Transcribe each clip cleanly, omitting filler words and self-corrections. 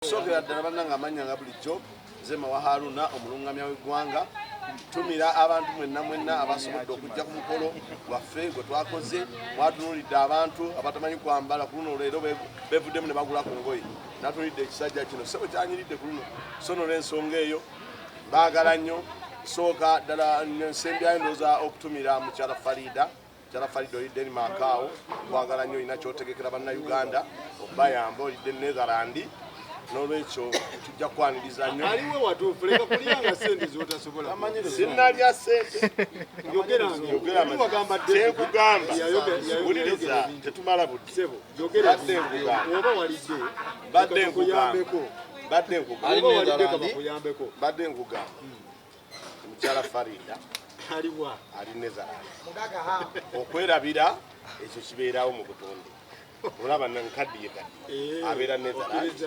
Sogera ddala bannanga amanya nga bulijjo Zema wa Haruna omulungamya w'eggwanga tumira abantu mwenna abasobodde okujja ku mukolo gwaffe gwe twakoze mwatunuulidde abantu abatamanyi kwambala ku luno leero bevuddemu ne bagula ku ngoye natunuulidde ekisajja kino sebo kyanyiridde ku luno so n'olw'ensonga eyo baagala nnyo sooka ddala nsembyayo ndowooza okutumira mukyala Farida olidde eri Makaawo kwagala nnyo olina kyotegekera bannayuganda okubayamba olidde Netherland n'olwekyo tujja kwaniriza nnyo aliwe watuufu leka kulyanga sente zotasobola sinnalya sente senkugamba wuliriza tetumala budde badde nkugamba omukyala Farida ali Netherland okwerabira ekyo kibeerawo mu butonde olaba nankaddiye abeera Netherland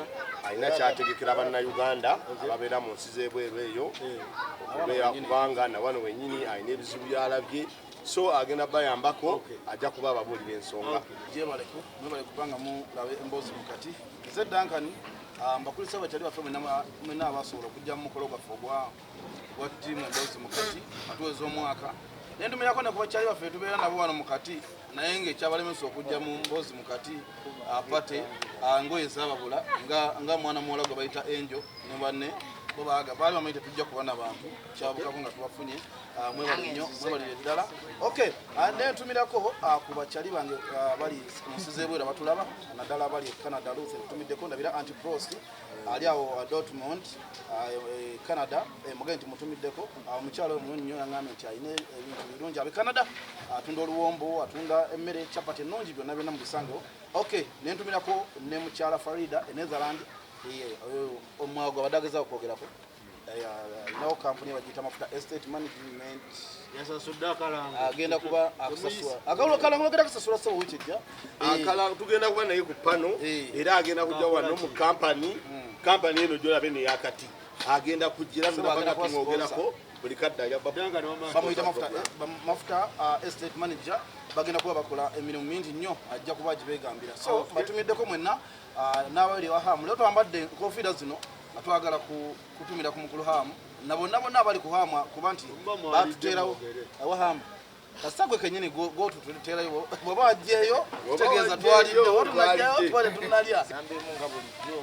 alina kyategekera bannayuganda ababeera mu nsi z'ebweru eyo okubeera kubanga na wano wennyini alina ebizibu byalabye so agenda bayambako ajja kuba ababuulira ensonga mwebale kubanga mulabe emboozi mukati nze Duncan mbakulisa abakyali baffe mwenna abasobola okujja mu mukolo gwaffe ogwa ttiimu emboozi mukati atuweza omwaka naye ntumirako ne ku bakyali baffe tubeera nabo wano mukati naye ng'ekyabalemesa okujja mu mboozi mukati apate ngoye zaababula nga mwana muwala gwe bayita Angel ne banne bo baali bamanyi tetujja kuba nabantu kyabukako nga tubafunye mwebale nnyo mwebalire ddala okay naye ntumirako ku bakyali bange bali mu nsi z'ebweru abatulaba naddala abali e Canada Ruth tumiddeko ndabira Anti-Prost ali awo Dortmund Canada mugende nti mutumiddeko omukyalo omulungi nnyo yaŋŋambye nti alina ebintu birungi abe Canada atunda oluwombo atunda emmere chapati ennungi byonna byonna mubisangewo okay ne ntumirako ne mukyala Farida e Netherland omwago abadageza okwogerako nawo kampuni bagiyita mafuta estate management yasasudde akalanga agenda kuba akusasula akawulo kalanga ogenda kusasula sebo wikijja akalanga tugenda kuba naye ku pano era agenda kujja wano mu kampani eno gyolabe neyakati agenda kugira nabagenda kumwogerako buli kadda bamuyita mafuta estate manager bagenda kuba bakola emirimu mingi nnyo ajja kuba agibegambira so batumiddeko mwenna n'abali ewahamu leo twambadde enkofiira zino nga twagala kutumira ku mukulu hamu nabonna abali ku hamu kuba nti batuteerawo ewahamu kasita gwe kennyini gotututeerayo bw'oba wajjeeyo tegeeza twaliddewo tunajjayo twale tunalya nambemu nga bulijjo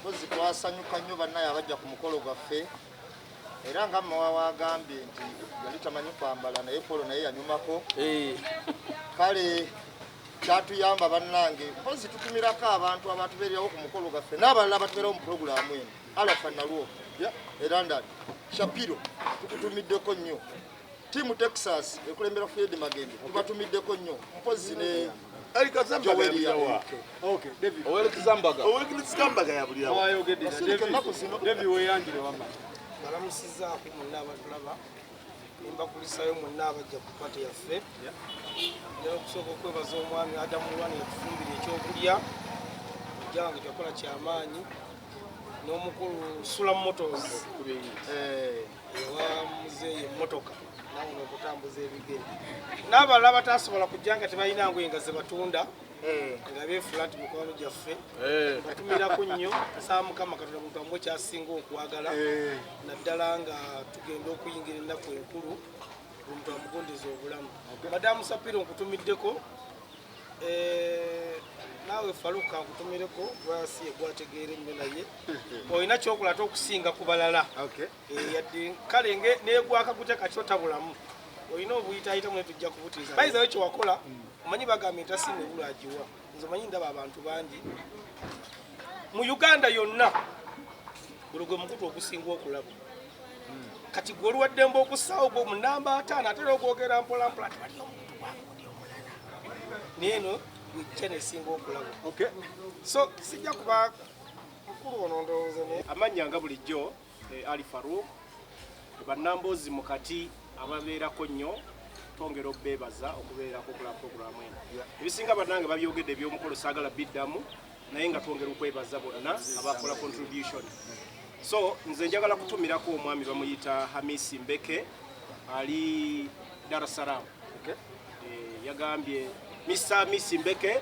mpozi twasanyuka nnyo bannaye abajja ku mukolo gwaffe era nga mmawa wagambye nti yali tamanyi kwambala naye polo naye yanyumako kale kyatuyamba bannange mpozi tutumirako abantu abatubeererawo ku mukolo gwaffe n'abalala abatubeerawo mu puroguramu eno Alafa Nalwo London Shapiro tukutumiddeko nnyo tiimu Texas ekulembera Fred Magembe tubatumiddeko nnyo mpozi ne Owelekizambaga yabulirawo David weyanjire wama balamusizaako mwenna abatulaba nembakulisayo mwenna abajja ku pate yaffe njala okusooka okwebaza omwami Adamu Lwani yatufumbira ekyokulya ojjange tyakola kyamaanyi n'omukulu Sula Motors ewa muzeeyi emmotoka nawe okutambuza ebigere n'abalala batasobola kujja nga tebalina ngoye nga ze batunda nga beefula nti mikwano gyaffe batumirako nnyo nsaba Mukama Katonda muntu amwe kyasinga okwagala naddala nga tugenda okuyingira ennaku enkulu omuntu amugondeza obulamu madamu Sapiro nkutumiddeko naawe Faluka nkutumireko lwasiye gwategeera ennyo naye olina kyokola ate okusinga ku balala yadde kale neegwaka kutya kakyota bulamu olina obuyitaayitamu ne tujja kubutiza bayizayo kyewakola omanyi bagambye entasinga ebulu agiwa nze omanyi ndaba abantu bangi mu Uganda yonna gwe gwe mukutu okusinga okulaba kati gwe oluwaddemba okussaawo gwe mu namba 5 atera okwogera mpolampola tewali omuntu wangu ndi omulala naye eno gwe nesinga okulaba so sijja kuba mukulu ono ndowooza amannya nga bulijjo Ali Farouk bannamboozi mukati ababeerako nnyo twongera okubeebaza okubeerako kula puroguramu eno ebisinga bannange babyogedde ebyomukolo saagala biddamu naye nga twongera okwebaza bonna abakola contribution so nze njagala kutumirako omwami bamuyita Hamisi Mbeke ali Dar es Salaam yagambye Mr. Hamisi Mbeke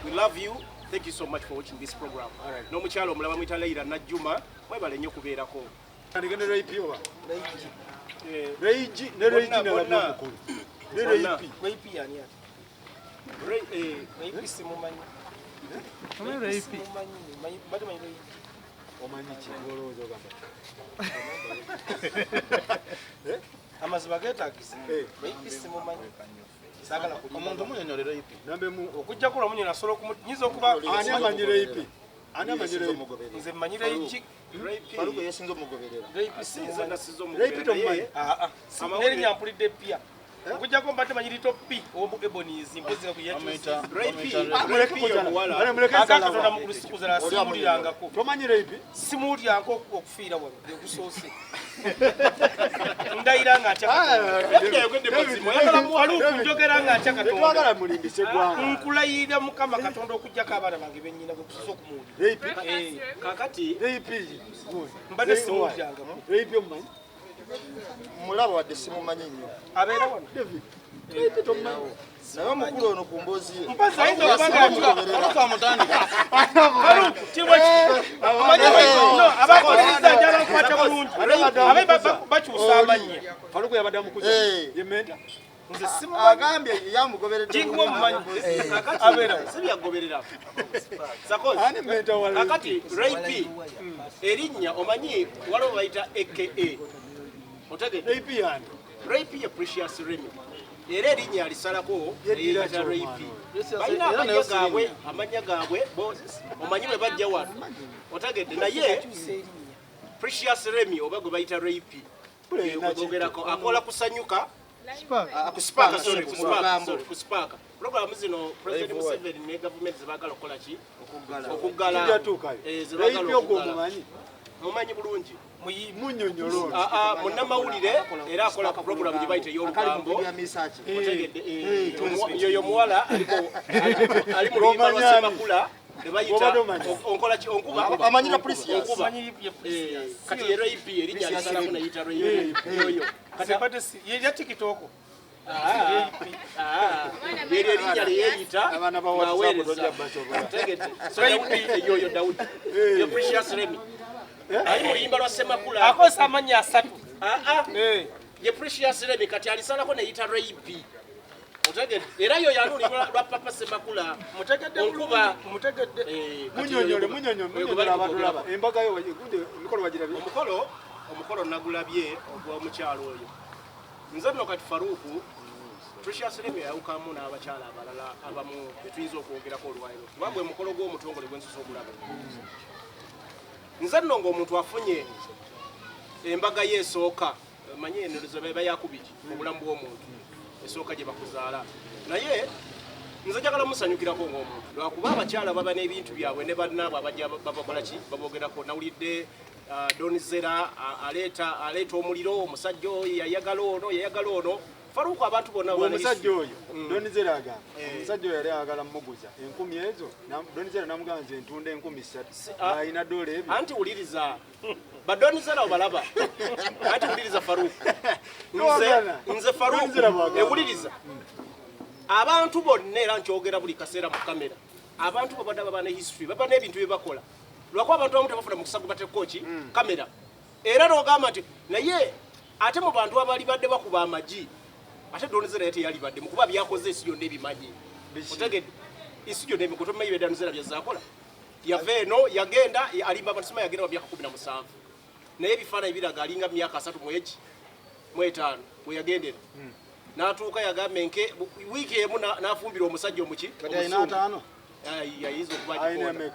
we love you thank you so much for watching this program. N'omukyalo omulaba mwita Leila Najjuma mwebale nnyo kubeerako. Ndigende Reipi oba. Reiji ne Reiji ne labamukulu. Ne Reipi. Reipi yani ati. Reipi simumanyi. Reipi. Bado manyi Reipi. Omanyi kigolozo gamba. Amaziba geetagisa. Reipi simumanyi. Sagala kulima. Omuntu munyonyole Reipi. Nambe mu Okujja kula munyo nasobola okumunyiza okuba ani amanyi Reipi. Ani amanyi Reipi. nze mmanyi Reipi. Faruku yesinga omugoberera. Reipi simumanyi. Reipi tomumanyi. Neri nyampulidde pia. Okujjako mba temanyi lito P omu Ebonizi mpozera ku yetu. Akatonda mu kulisukuza na simuulirangako. Tomanyi Reipi. Simuulyako okufiira wano ekusoose. Ndayira nga atya Faruku njogera nga atya Katonda. Twagala mulimbise gwanga. Nkulayirira Mukama Katonda okujjako abaana bange bennyina gwe kusosa okumuwulira. Reipi. Kakati Reipi. Mbadde simuulyangako. Reipi omumanyi. Mulaba wadde simumanyi nnyo. Abeera wano. David. Reipi tomumanyi. Naye omukulu ono ku mboozi ye. Mpazi ayinza okubanga Faruku amutandika. Faruku kibwe amanyi no abakuliriza njala nkwata bulungi. Abayi bakyusa amannya. Faruku yabadde amukuza. Ye menta. Nze simumanyi. Agambye yamugoberedde. Jingwa mumanyi. kakati Abeera. sibyagoberera. Sakozi. Ani menta wala. Kakati Reipi erinnya omanyi waliwo bayita AKA. Otegedde. Reipi yani. Reipi ye Precious Remy. Era erinnya alisalako Yeddira eyita kyo, Reipi. Precious Balina Remy, era nayo amanya gaabwe omanyi bwe bajja wano. Otegedde naye Precious Remy oba gwe bayita Reipi. Ogerako akola kusanyuka. Kuspark, sorry, kuspark. Programu zino President Museveni ne government zibagala okola ki? Okuggala. Tujatuukayo. Reipi ogwo omumanyi. Mumanyi bulungi. Munnyonnyolo. Munnamawulire era akola program gye bayita ey'olugambo. Otegedde yoyo muwala ali mu luyimba lwa Ssemakula ne bayita onkola ki onkuba Amanyira Precious. onkuba kati ye Reipi erinnya alisalako nayita Reipi yoyo Kati mbadde ye TikTok. Yeri erinnya lyeyita Abaana ba WhatsApp tojja basobola. Otegedde Reipi yoyo Dawudi yo Precious Remy ali mu luyimba lwa Ssemakula Akosa amannya asatu. ye Precious Remy kati alisalako neyita Reipi. Otegedde era yo yanulibwa lwa Papa Ssemakula Mutegedde onkuba mutegedde. Munnyonnyole abatulaba. Embaga yo emikolo wagirabye. omukolo nagulabye ogw'omukyalo oyo. Nze nno kati Faruku Precious Remy yawukamu n'abakyala abalala abamu betuyinza okwogerako olwaliro kuba gwe mukolo gw'omutongole gwe nsosa okulaba. Nze nno ng'omuntu afunye embaga ye esooka manye enolezo beba yakubiki obulamu bw'omuntu esooka gye bakuzaala naye nze njagala musanyukirako ng'omuntu lwakuba abakyala baba n'ebintu byabwe ne bannaabwe abajja babakola ki babogerako. Nawulidde Donizera aleeta omuliro omusajja oyo yayagala ono Faruku abantu bonna omusajja oyo Donizera agamba omusajja oyo yali ayagala mmuguza 10,000 ezo Donizera namugamba nze ntunda 3,000 alina dola ebyo. Anti wuliriza badonizera obalaba anti wuliriza Faruku nze Faruku ewuliriza abantu bonna era nkyogera buli kaseera mu kamera abantu babadde baba ne history baba n'ebintu bye bakola lwakuba abantu abamu tebafuna mukisa gubateeko ki kamera era n'ogamba nti naye ate mu bantu abali badde bakuba amagi ate Donizera yate yalibadde mukuba byakoze esi yonna ebimanyi. Otegedde isi yonna emikoto mayibe Donizera byazaakola yava eno yagenda alimba abantu yagenda mu myaka 17 naye ebifaananyi biraga alinga mu myaka 3 mu 5 bwe yagendera n'atuuka yagamba enke wiiki emu n'afumbira omusajja omuki yayiza okuba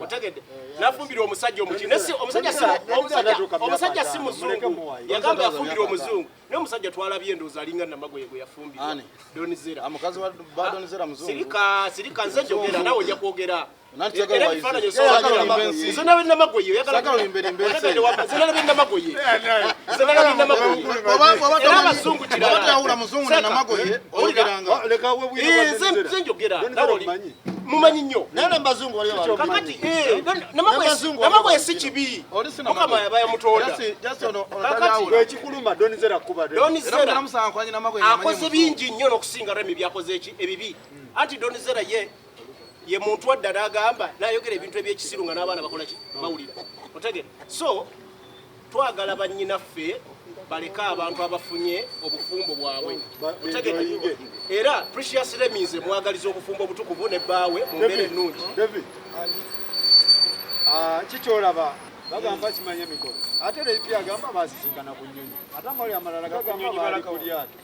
otegedde n'afumbira omusajja omuki omusajja si muzungu yagamba yafumbira omuzungu naye omusajja twalabye endowooza alinga Namagoye gwe yafumbira Donizera Omukazi wa Donizera muzungu. Sirika nze njogera nawe ojja kwogera Nantiyagala ebifaananyi Nze nabe Namagoye era abazungu kirala muzungu na Namagoye ogeranga. Leka we nze njogera mumanyi nnyo Nene mbazungu wali wali. kakati Namagoye si kibi Mukama yaba yamutonda ekikuluma Donizera kuba Donizera akoze bingi nnyo n'okusinga Remy byakoze ebibi anti Donizera ye ye muntu addala agamba nayogera ebintu ebyekisiru nga n'abaana bakola ki bawulira otegere so twagala bannyinaffe baleka abantu abafunye obufumbo bwabwe otegere era Precious Reminze mwagaliza obufumbo obutukuvu ne bbaawe mu mbeera ennungi kikyolaba bagamba kimanya emikolo ate leipi agamba basisinkana ku nnyonyi ate amawuli amalala gagamba baali ku lyato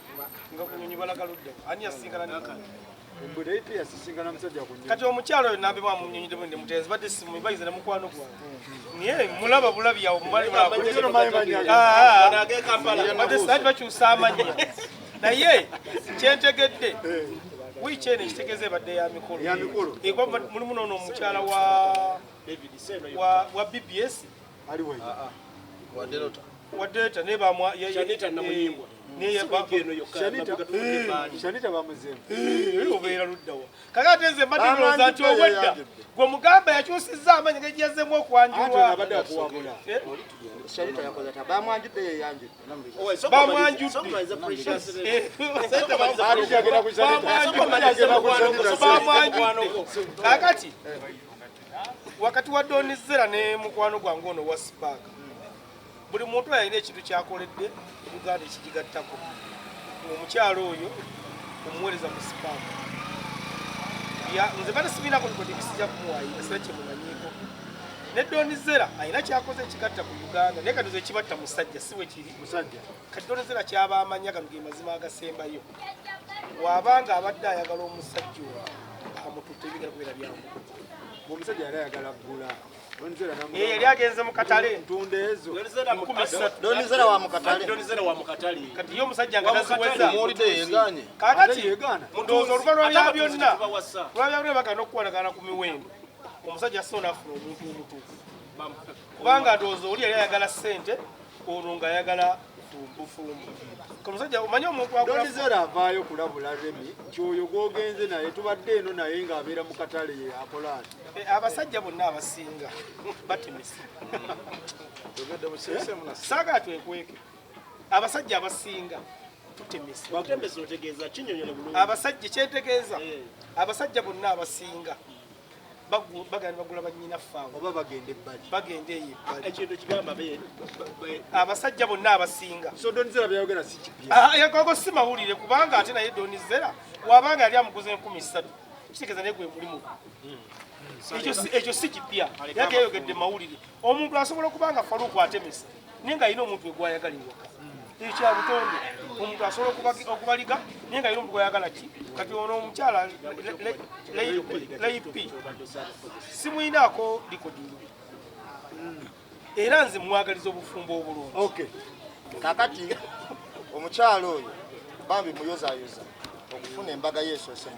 nga ku nnyonyi balagaludde ani yasisinkana n'akali mbu leipi yasisinkana musajja ku nnyonyi kati omukyalo oyo nambibwa mu nnyonyi ndi mutenzi badde simubayize ne mukwano gwange naye mulaba bulabi yawo mubali badde bakyusa amannya naye kyentegedde wiiki eno ekitegeeza ebadde ya mikolo mulimu noono omukyala wa BBS wa Delta ne bamwa Shanita bamuzemu obeera luddawa kakati nze mbadde ndowooza nti obwedda gwe mugamba yakyusizza amanyi gejyazzemu okwanjulwa Shanita yakoze ata bamwanjudde yeyanjudde kakati wakati wa Donizera ne mukwano gwange ono wa Sipaaka buli muntu yalina ekintu kyakoledde Uganda ekigigattako omukyalo oyo omuweereza mu Sipaaka nze bane sibinako nikodigisijja kumuwaayira sira kyemumanyiiko ne Donizera alina kyakoze ekigatta ku Uganda naye kati ekibatta musajja si bwe kiri kati Donizera kyaba amanya gano ge mazima agasembayo bw'abanga abadde ayagala omusajja oyo amututte ebigala kubeera byamu omusajja yali ayagala ggula yali agenze mu katale ntunda ezo Donizera wa mukatale kati yo omusajja nga taziweza yeganye kakati ndowooza olubalwa bya byonna lwabya bagana okuwanagana ku miwendo omusajja asona afuna omuntu omutuufu kubanga ndowooza oli yali ayagala ssente ono nga ayagala bufumbo omusajja omanyi omuntu Donizera avaayo kulabula Remi nti oyo gwogenze naye tubadde eno naye ng'abeera mu katale ye akolaani abasajja bonna abasinga batemesa saagala twekweke abasajja abasinga tutemesa abasajja kyentegeeza abasajja bonna abasinga bagenda bagula bannyinaffe abo oba bagenda ebbali bagenda eyo ebbali ekintu kigamba abasajja bonna abasinga so Donizera byayogera si kipya yakogo si mawulire kubanga ate naye Donizera wabanga yali amuguza 13,000 kitegeeza naye gwe mulimu ekyo si kipya yake yayogedde mawulire omuntu asobola okubanga Faruku atemesa naye nga alina omuntu egwayagalirwaka ekya butonde omuntu asobola okubaliga naye nga alina omuntu gwayagala ki kati ono omukyala leipi simuyinaako likodiru era nze mwagaliza obufumbo obulungi kakati omukyalo oyo bambi muyozaayoza okufuna embaga yeesoose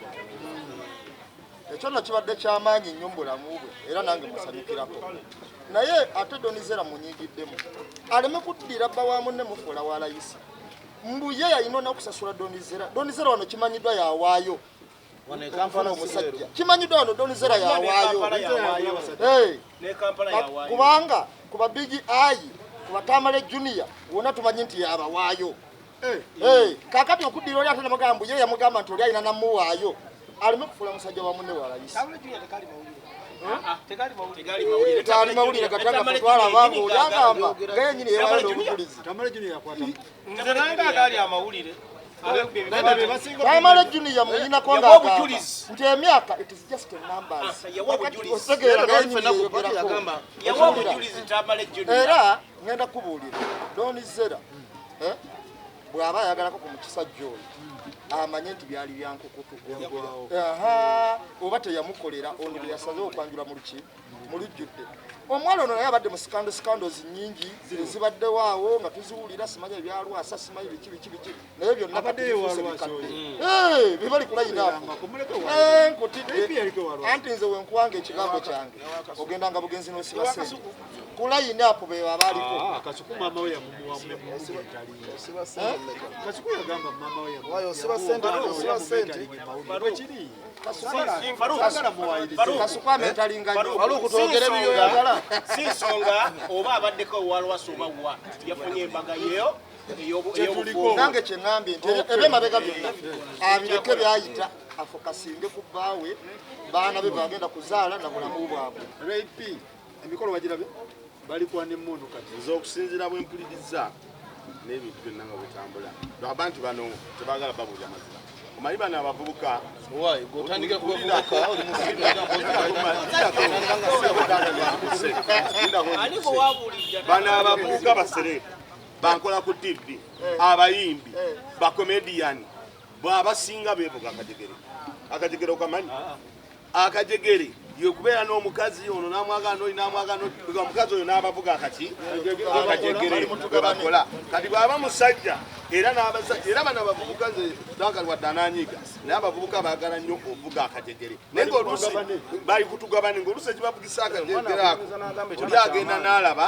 ekyo nno kibadde kyamaanyi nnyo mu bulamu bwe era nange musanyukirako naye ate Donizera munyiigiddemu aleme kuddira bba wa munne mufuula wa layisi mbuye yalina onakusasula Donizera wano kimanyiddwa yawaayo kampala omusajja kimanyiddwa wano Donizera yawaayo kubanga kuba Big Ayi kuba Tamale Junior wonna tumanyi nti yabawaayo kakati okuddira oli ate namugamba mbuye yamugamba nti oli alina namuwaayo alime kufuula musajja wa munne wa layisi tekali mawulire gatanga kutwala abangu oli agamba gayenyini yewayo n'obujulizi nze nange agali amawulire Tamale Junior muyinako ng'agamba nti emyaka it is just a numbers otegeera gayenyini era ngenda kubuulira Donizera bw'aba ayagalako ku mukisajja oyo amanye nti byali byankukutu oba teyamukolera ono bye yasaze okwanjula mu lujjudde omwala ono naye abadde mu scandals nyingi zibaddewo awo nga tuziwulira simanyi ebyalwasa simanyi biki naye byonna bibali kulayina nkutidde anti nze wenkuwanga ekigambo kyange ogenda nga bugenzi n'osiba sente kulayina apo be abaaliko kasuku amentalinga okutwogera ebyoyagala si nsonga oba abaddeko owalwasa oba wa yafunye embaga yeyo nange kyeŋŋambye nti ebyemabega byonna abireke byayita afokasinge ku bbaawe baana be bagenda kuzaala na bulamu bwabwe. RP emikolo bagirabye balikuwa n'emmundu kati nze okusinziira bwe mpuliriza n'ebintu byonna nga bwetambula abantu bano tebaagala babuulya mazima omanyi bano abavubuka otandike kubavubuka bano abavubuka basereka bankola ku TV abayimbi bakomediyani bw'abasinga beevuga akajegere okamanyi akajegere yokubeera n'omukazi ono n'amwagala n'oli n'amwagala omukazi oyo n'abavuga akajegere bwe bakola kati bw'aba musajja era bano abavubuka nze dankali wadde ananyiiga naye abavubuka baagala nnyo ovuga akajegere naye ng'oluusi bali kutugabane ng'oluusi ekibavugisa akajegere ako oli agenda n'alaba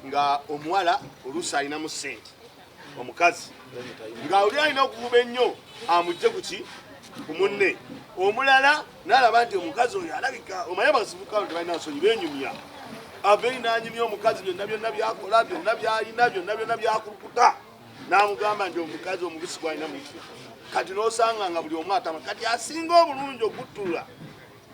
nga omuwala oluusi alinamu ssente omukazi nga oli alina okuvuba ennyo amugye kuki ku munne omulala n'alaba nti omukazi oyo alabika omanye basibuka tebalina nsonyi benyumya aveeri n'anyumya omukazi byonna byonna byakola byonna byalina byonna byonna byakulukuta n'amugamba nti omukazi omubisi gwalina mutwe kati n'osanga nga buli omu atama kati asinga obulungi okuttula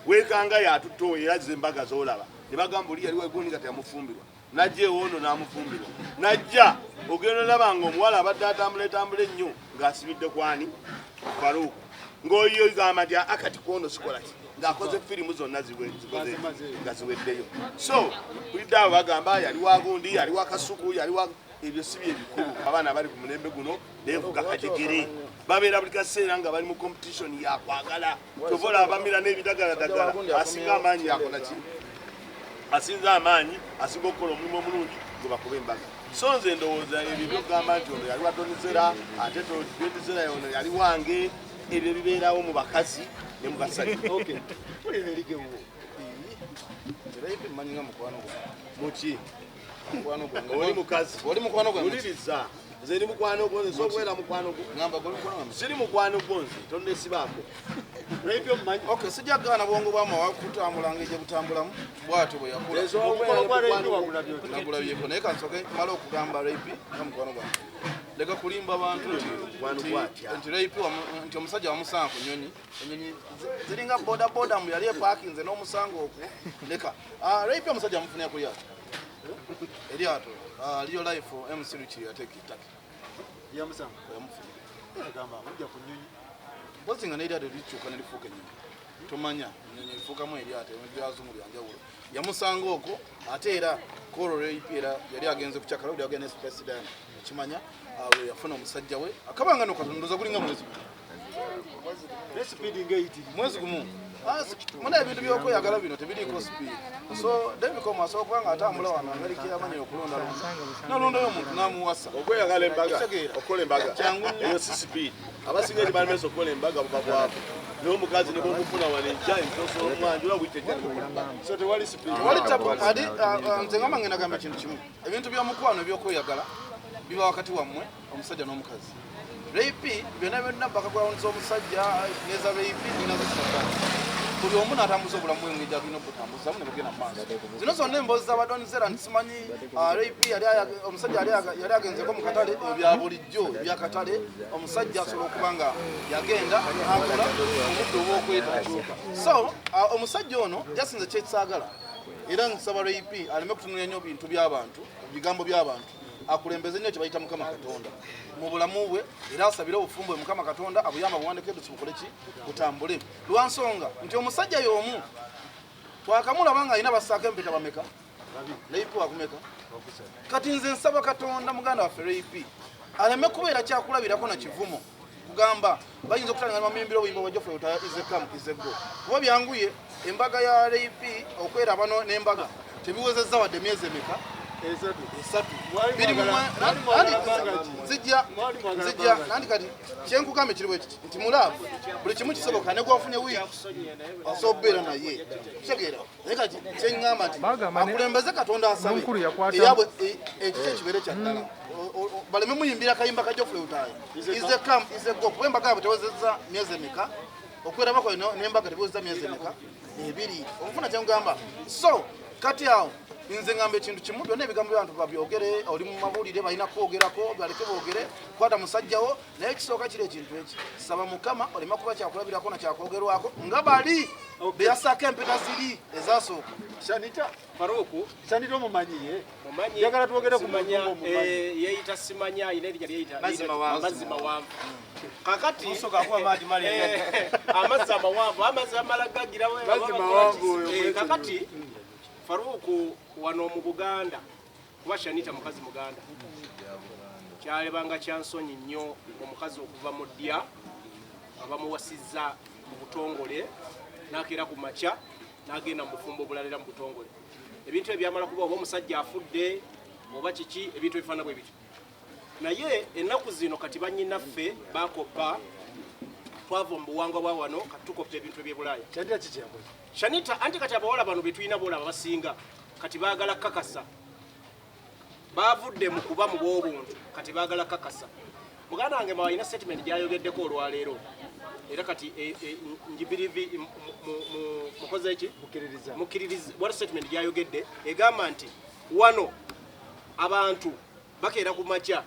weekanga yatutto era zembaga z'olaba ne bagamba oli yali wegundi nga teyamufumbirwa najja ewoono n'amufumbirwa najja ogenda olabanga omuwala abadde atambula ennyo ng'asibidde kwani Faruku ng'oyo gamba nti akati kwono sikola ki ng'akoze firimu zonna nga ziweddeyo so bulidde abo bagamba yali wagundi yali wakasuku yali ebyo si bye bikulu abaana abali ku mulembe guno beevuga kajegere babeera buli kaseera nga bali mu competition yakwagala tovola abamira n'ebidagaladagala asinga amaanyi yakola ki asinza amaanyi asinga okukola omulimu omulungi gwe bakuba embaga so nze ndowooza ebyo byogamba nti ono yali wadonizera ate donizera ono yali wange ebyo bibeerawo mu bakazi ne mu basajja muki oli mukazi uliriza nze ndi mukwano gwo nze sokubeera mukwano gwo siri mukwano gwo nze tondesibaako sijagaana bwongo bwama wakutambulanga eje butambulamu bwatyo bwe yakulabyeko naye kansoke mala okugamba rape nga mukwano gwange leka kulimba abantu nti rape nti omusajja wamusanga ku nyonyi enyonyi ziringa bodaboda mu yali epakinze n'omusango okwo leka rape omusajja amufunira ku lyato eryato liyo life MC Richie yatekitaki yamusanga agamba mujja ku nyonyi bozinga n'eryato likyuka ne lifuuka ennyonyi tomanya ennyonyi lifuukamu eryato ebyazungu byanjawulo yamusanga okwo ate era kolo rape era yali agenze ku kyakala uli agenda space dine kimanya awe yafuna omusajja we akabanga nokatondoza gulinga mwezi mwezi gumu muna ebintu byokweyagala bino tebiriiko speed so David Comas okubanga atambula wano Amerika yamanyi okulonda nalondayo omuntu namuwasa okweyagala embaga okukola embaga eyo si speed abasinga eri balemesa okukola embaga bubabwako n'omukazi ne bwomufuna wano enkya entoso omwanji ola bwitejjao tewali speed wali tapu adi nze ngamba ngenda gamba ekintu kimu ebintu byomukwano ebyokweyagala biba wakati wammwe omusajja n'omukazi rape byonna byonna bakagwawuniza omusajja neza rape ninazisaka buli omu n'atambuza obulamu bwe ngeri gyalina okutambuzamu ne bugenda mu maaso zino zonna emboozi z'abadonizera nsimanyi rape omusajja yali agenzeko mu katale ebya bulijjo ebyakatale omusajja asobola okuba nga yagenda akola obudde oba okwetakyuka so omusajja ono jasinze kyekisaagala era nsaba rape aleme kutunula nnyo bintu by'abantu ebigambo by'abantu akulembeze nnyo kyebayita Mukama Katonda mu bulamu bwe era asabire obufumbo Mukama Katonda abuyamba buwandike eddusi bukole ki butambule lwansonga nti omusajja y'omu twakamulaba nga alina basaako empeta bameka rape wakumeka kati nze nsaba Katonda muganda waffe rape aleme kubeera kyakulabirako na kivumo kugamba bayinza okutangana mamimbiro obuyimba bwajjofe utaya izekamu izego kuba byanguye embaga ya rape okwera bano n'embaga tebiwezezza wadde emyezi emeka esatu nzijja nandi kati kyenkugambe kiri bwe kiti nti mulaavu buli kimu kisoboka ne gwafunye wiiki asobola okubeera naye kitegeera naye kati kyeŋŋamba nti akulembeze Katonda asabe eyabwe ekiki ekibeere kyaddala baleme muyimbira kayimba kajjofule utaayi izekam izego kuba embaga yabwe tewezezza myezi emeka okwerabako n'embaga tebiwezezza myezi emeka ebiri omufuna kyengamba so kati awo nze ngamba ekintu kimu byonna ebigambo by'abantu babyogere oli mu mawulire balina kwogerako baleke boogere kwata musajjawo naye ekisooka kiri ekintu eki saba mukama olema kuba kyakulabirako na kyakwogerwako nga bali beyasaako empeta ziri ezasooka Shanita Faruku Shanita omumanyiye mumanyi yagala twogere ku simanya mumanyi yeeyita simanya ine erya lyeyita Mazzi mawanvu kakati musoka akuwa maadi mali amazzi amawanvu amazzi amala gagirawo Mazzi mawanvu oyo kakati Faruku wano mu Buganda kuba Shanita mukazi Muganda kyalebanga kyansonyi nnyo omukazi okuva mu ddya abamuwasizza mu butongole n'akeera ku makya n'agenda mu bufumbo obulalira mu butongole ebintu ebyamala kuba oba omusajja afudde oba kiki ebintu ebifaana bwe bityo naye ennaku zino kati bannyinaffe bakoppa twava mu buwangwa bwa wano kati tukoppa ebintu ebyebulaaya Shanita kiki yakoze Shanita anti kati abawala bano betulina boolaba basinga kati baagala kakasa bavudde mu kuba mu bw'obuntu kati baagala kakasa muganda wange mawalina statement gyayogeddeko olwaleero era kati njibirivi mukoze eki mukiririza waliwo statement gyayogedde egamba nti wano abantu bakeera ku makya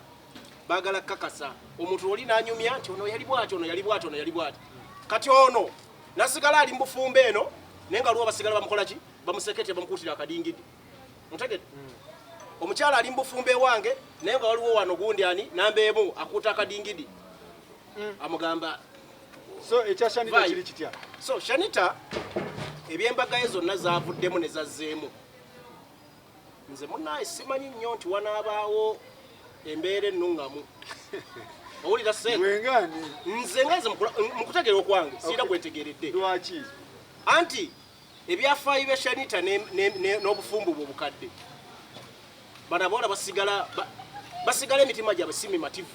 baagala kakasa omuntu oli n'anyumya nti ono yali bwati ono yali bwati ono yali bwati kati ono nasigala ali mu bufumbo eno naye nga lwo basigala bamukola ki bamusekete bamukuutira akadingidi mutegete omukyala ali mu bufumbo ewange naye nga waliwo wano gundi ani nambeemu akuuta akadingidi amugamba so ekya Shanita kiri kitya so Shanita ebyembaga ye zonna zavuddemu ne zazzeemu nze munnaye simanyi nnyo nti wanaabaawo embeera ennuŋŋamu owulira wengani nze ngaze mukutegeera okwange siira gwetegeeredde lwaki anti ebyafaayo bya Shanita n'obufumbo bwe obukadde banabola basigala emitima gyabwe si mimativu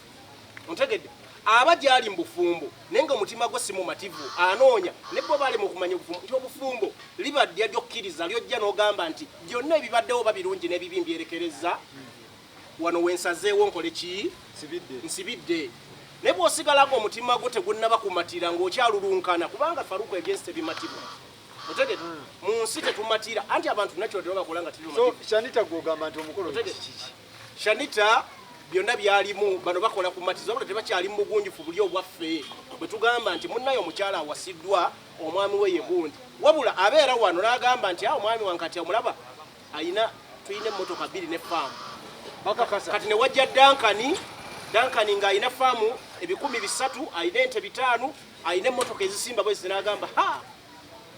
ontegedde aba gyali mu bufumbo naye nga omutima gwe si mumativu anoonya ne bo balema okumanya obufumbo nti obufumbo libaddya lyokkiriza lyojja n'ogamba nti byonna ebibaddewo babirungi n'ebibi mbyerekereza wano wensazeewo nkole ki nsibidde naye bw'osigala ng'omutima gwo tegunnaba kumatira ng'okyalulunkana kubanga Faruku ebyensi tebimativu otegedde mu nsi tetumatira anti abantu nakyo tebakola nga so Shanita gwogamba nti omukolo kiki Shanita byonna byalimu bano bakola ku matizo wabula tebakyali mu bugunjufu buli obwaffe bwe tugamba nti munnayo omukyala awasiddwa omwami we ye gundi wabula abeera wano n'agamba nti awo omwami wange kati omulaba tulina emmotoka 2 ne faamu kati ne wajja Dankani ng'alina faamu 300 alina ente 5 alina emmotoka ezisimba bwezi n'agamba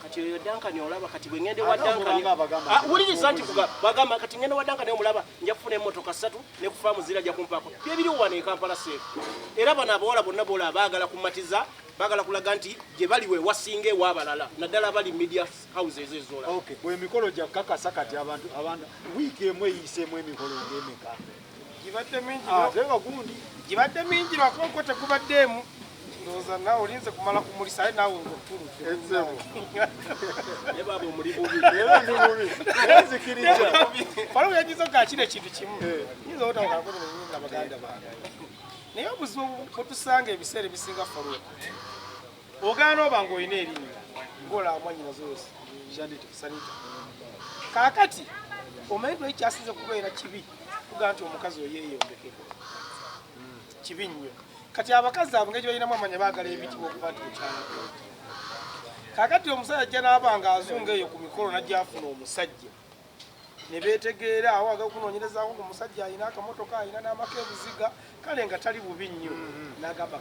kati oyo Dankani olaba kati bwe ngende wa Dankani wuliriza nti bagamba kati ngende wa Dankani omulaba nja kufuna emmotoka 3 ne ku faamu zirajja kumpaako byebiri wano e Kampala seefu era bano abawala bonna bola baagala kumatiza baagala kulaga nti gye bali we wasinga ew'abalala naddala bali media houses ezoola emikolo gya kakasa kati abantu wiiki emu eyiseemu emikolo ng'emeka gibadde mingi lwakonko tegubaddeemu ndowooza naawe olinze kumala kumulisa aye naawe ngaotulufalawo yagiza gakino ekintu kimu yinza otawokalakona baganda bange naye obuzibu bwetusanga ebiseera ebisinga Faruku ogaana oba ngaolina erinnya ng'olamwanyina zose Shanita kaakati omanyi toli kyasinze kubeera kibi kugaa nti omukazi oyeeyombekeko kibi nnyo kati abakazi abo ngekyo balinamu amanya baagala ebitibwa okuba nti mukyala kaakati omusajja ajja n'aba nga azunga eyo ku mikolo najja afuna omusajja ne beetegeera awo aga okunoonyerezaako ku musajja alina akamotoka alina n'amaka ebuziga kale nga tali bubi nnyo n'agamba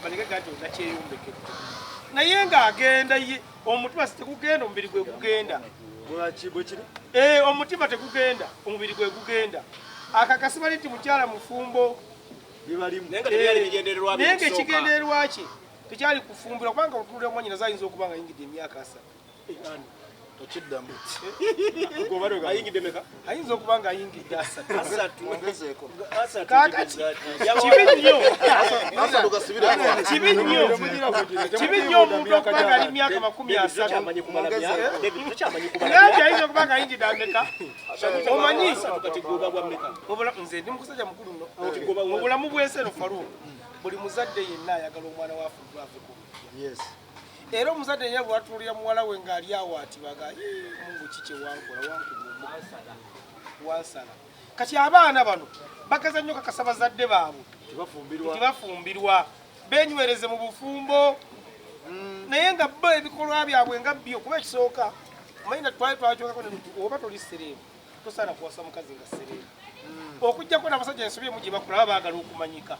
balekega nti onakyeyombekeko naye ng'agenda ye omutima si tegugenda omubiri gwe gugenda omutima tegugenda omubiri gwe gugenda akakasibali nti mukyala mufumbo naye ng'ekigendererwa kye tekyali kufumbira kubanga otunulira omwanyinaze ayinza okuba nga ayingidde emyaka 3 okiddamu ayingidde meka ayinza okuba nga ayingidde 3 kibi nnyo omuntu okuba nga ali myaka 30 naye ayinza okuba nga ayingidde ameka omanyi nze ndi mukusajja mukulu nno mu bulamu bw'ensi eno Faruku buli muzadde yenna ayagala omwana wafuddwa ave ku era omuzadde yenna bwatuulira muwala we ng'ali awo atibaga mungu ki kyewankola wankuba wansala kati abaana bano bakaza nnyo kakasa bazadde baabwe tibafumbirwa benywereze mu bufumbo naye nga bo ebikolwa byabwe nga byo kuba ekisooka omanyina twali twakyokako oba toli sereemu tosaana kuwasa mukazi nga sereemu okujjako n'abasajja ensobi emu gye bakola baba baagala okumanyika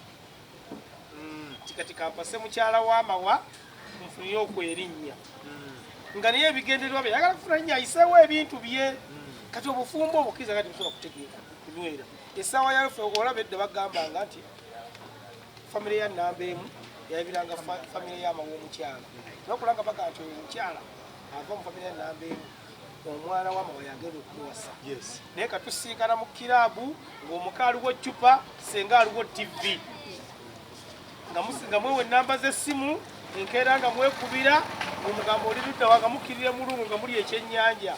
kati kampase mukyala w'amawa nfunire okwerinnya nga naye ebigendererwa bye yagala kufuna nnyo ayiseewo ebintu bye kati obufumbo obukkiriza kati busobola kutegeera kunywera essaawa yafe olaba edda bagambanga nti famire ya namba emu yayabiranga famire y'amawa omukyala nokulanga baga nti oyo omukyala ava mu famire ya namba emu omwana w'amawa yagenda okumuwasa naye katusinkana mu kiraabu ng'omuka aliwo eccupa senga aliwo tv nga mwewe enamba z'essimu enkeera nga mwekubira ng'omugamba oli ludda wanga mukkirire mulungu nga muli ekyennyanja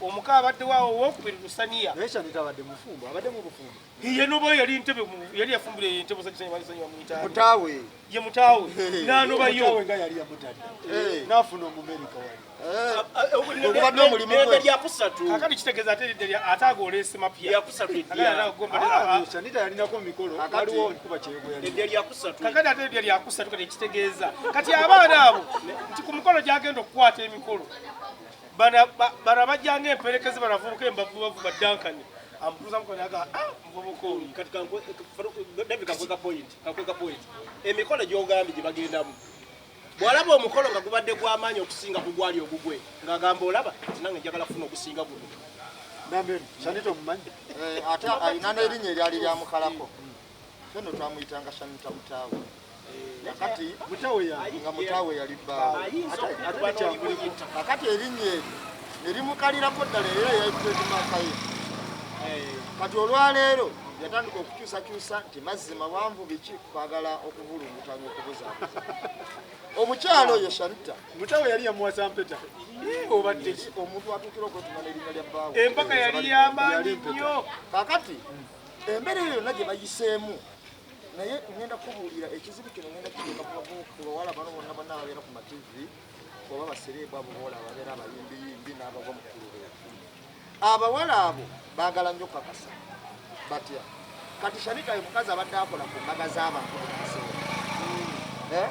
omuka abaddewawo owokubiri lusaniya ye noba yali ntebe yali yafumbira entebe sanywa muyitaawe ye mutaawe nanobayo kakati kitegeeza ate agolese mapyakakati ate edya lyakusatu kati ekitegeeza kati abaana abo nti ku mikolo gyagenda okukwata emikolo bana bajjanga emperekezi banavubuka embavubavu baddankani amukuza mukanaga muvubuka oyo kati David kakweka point emikolo gy'ogambye gye bagendamu bw'olaba omukolo nga gubadde gw'amaanyi okusinga ku gwali ogugwe ng'agamba olaba nange njagala kufuna okusinga guno ate alina n'erinnya eryali lyamukalako nno twamuyitanga Shanita Mutaawe kakati nga Mutaawe yali bbaawe kakati erinnya eri nerimukalirako ddala era yayitezimakaye kati olwaleero yatandika okukyusakyusa nti mazzi mawanvu biki kwagala okuvulungutanga okubuzaabuza omukyalo oyo Shanita Mutaawe yali yamuwasa mpeta obadde omuntu atuukira okwetumana erinnya lya bbaawe empaka yali y'amaanyi nnyo kakati embeera eyo yonna gye bayiseemu naye ngenda kubuulira ekizibu kino ngenda kiteeka ku bawala bano bonna bonna ababeera ku mativi oba basereebu abo bawala ababeera abayimbiyimbi n'abava mu kulubera abawala abo baagala nnyo kakasa batya kati Shanita ye mukazi abadde akola ku mbaga z'abantu mu kiseera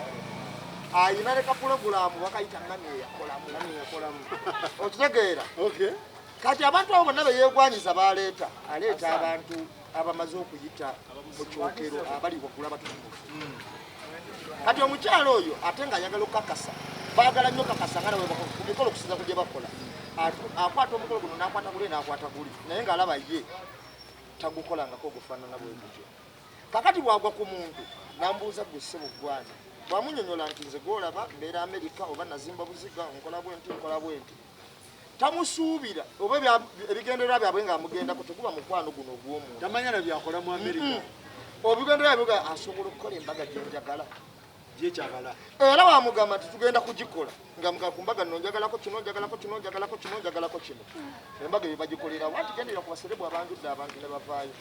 ayina leka pulogulaamu bakayita ngani eyakolamu okitegeera kati abantu abo bonna beyeegwanyiza baleeta aleeta abantu abamaze okuyita mu kyokero abali waggulu abatukuvu kati omukyalo oyo ate nga ayagala okukakasa baagala nnyo kakasa nga nawe ku mikolo okusinza ku gye bakola akwata omukolo guno n'akwata guli n'akwata guli naye ng'alaba ye tagukolangako ogufaanana bwe gutyo kakati bwagwa ku muntu n'ambuuza gwe ssebo ggwani bwamunyonyola nti nze gwolaba mbeera Amerika oba nazimba buziga nkola bwenti tamusuubira oba ebigendererwa byabwe ng'amugendako teguba mukwano guno ogw'omuntu tamanya na byakola mu Amerika obigendererwa byabwe asobola okukola embaga gyenjagala gyekyagala era wamugamba nti tugenda kugikola nga ku mbaga nno njagalako kino embaga ebyo bagikolera wanti gendera ku baserebu abanjudde abantu ne bavaayo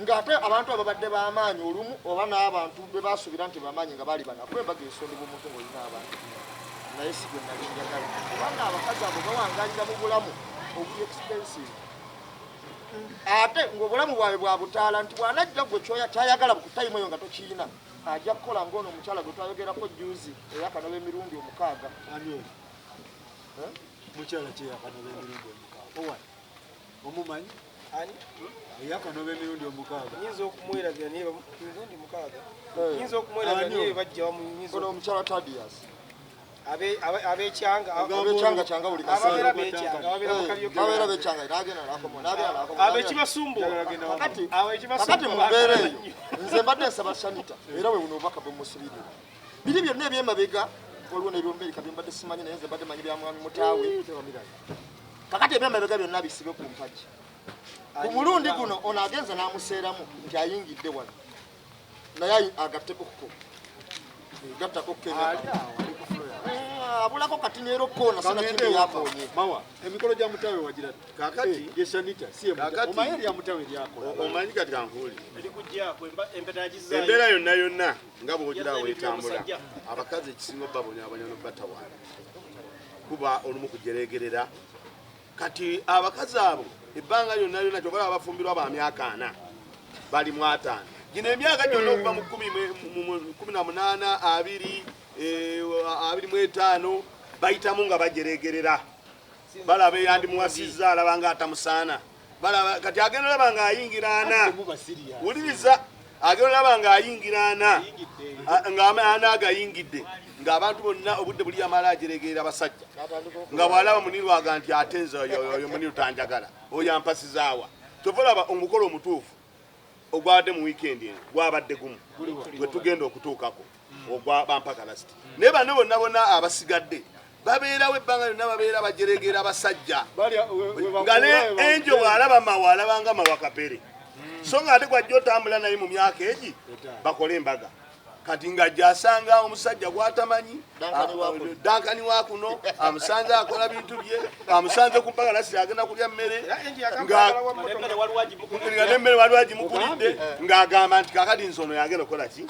ng'ate abantu ababadde b'amaanyi olumu oba n'abantu be basuubira nti bamaanyi nga baali banakuba embaga esondi bw'omuntu ng'olina abantu naye si gwe nali njagala kubanga abakazi abo bawangalira mu bulamu obuli expensive ate ng'obulamu bwabwe bwa butaala nti bw'anajja gwe kyayagala ku tayimu eyo nga tokiina ajja kukola ng'ono omukyala gwe twayogerako juzi eyakanoba emirundi 6 mukyala kyeyakanoba emirundi 6 omumanyi eyakanoba emirundi 6 nyinza okumweragira naye emirundi 6 nyinza okumweragira naye bajja ono omukyala Tadias abekyanga kyanga buli ababeera bekyanga abekibasumbu kakati mu mbeera eyo nze mbadde nsaba Shanita era we buno obubaka bwe musibirira biri byonna ebyemabega waliwo n'ebyomumerika bye mbadde simanyi naye nze mbadde manyi bya mwami Mutaawe kakati ebyemabega byonna bisibe ku mpagi ku mulundi guno ono agenza n'amuseeramu nti ayingidde wano naye agattekokko gattako abulako kati neero koona sana kindi yakonye mawa emikolo gya Mutaawe wagira kakati ye Shanita si omanyi erya Mutaawe lyakola omanyi kati kankuuli empeta embeera yonna nga bwogirawo etambula abakazi ekisinga obbabonyabonya nobatawaana kuba olumu kujeregerera kati abakazi abo ebbanga lyonna lyonna kyokola abafumbirwa ba myaka 4 bali mu 5 gino emyaka gyonna okuva mu 18 25 bayitamu nga bajeregerera balaba yandimuwasizza alaba nga atamusaana balaba kati agenda olaba nga ayingira 4 wuliriza agenda olaba nga ayingira 4 nga amaana agayingidde ng'abantu bonna obudde buli amala ajeregerera basajja nga bwalaba munirwaga nti atenza oyo muniru tanjagala oyo ampasizaawa kyova olaba omukolo omutuufu ogwabadde mu wiikendi eno gwabadde gumu gwe tugenda okutuukako ogwa bampakalasiti naye bano bonna bonna abasigadde babeerawo ebbanga lyonna babeera bajeregerera abasajja nga ne enjo bw'alaba mawa alabanga mawa kapere so nga ate gwajja otambula naye mu myaka egi bakole embaga kati nga jasanga omusajja gwatamanyi dankani wa kuno amusanze akola bintu bye amusanze ku mpaka nasi agenda kulya mmere nga nemmere wali wagimukulidde ng'agamba nti kakati nsono yagenda okola ki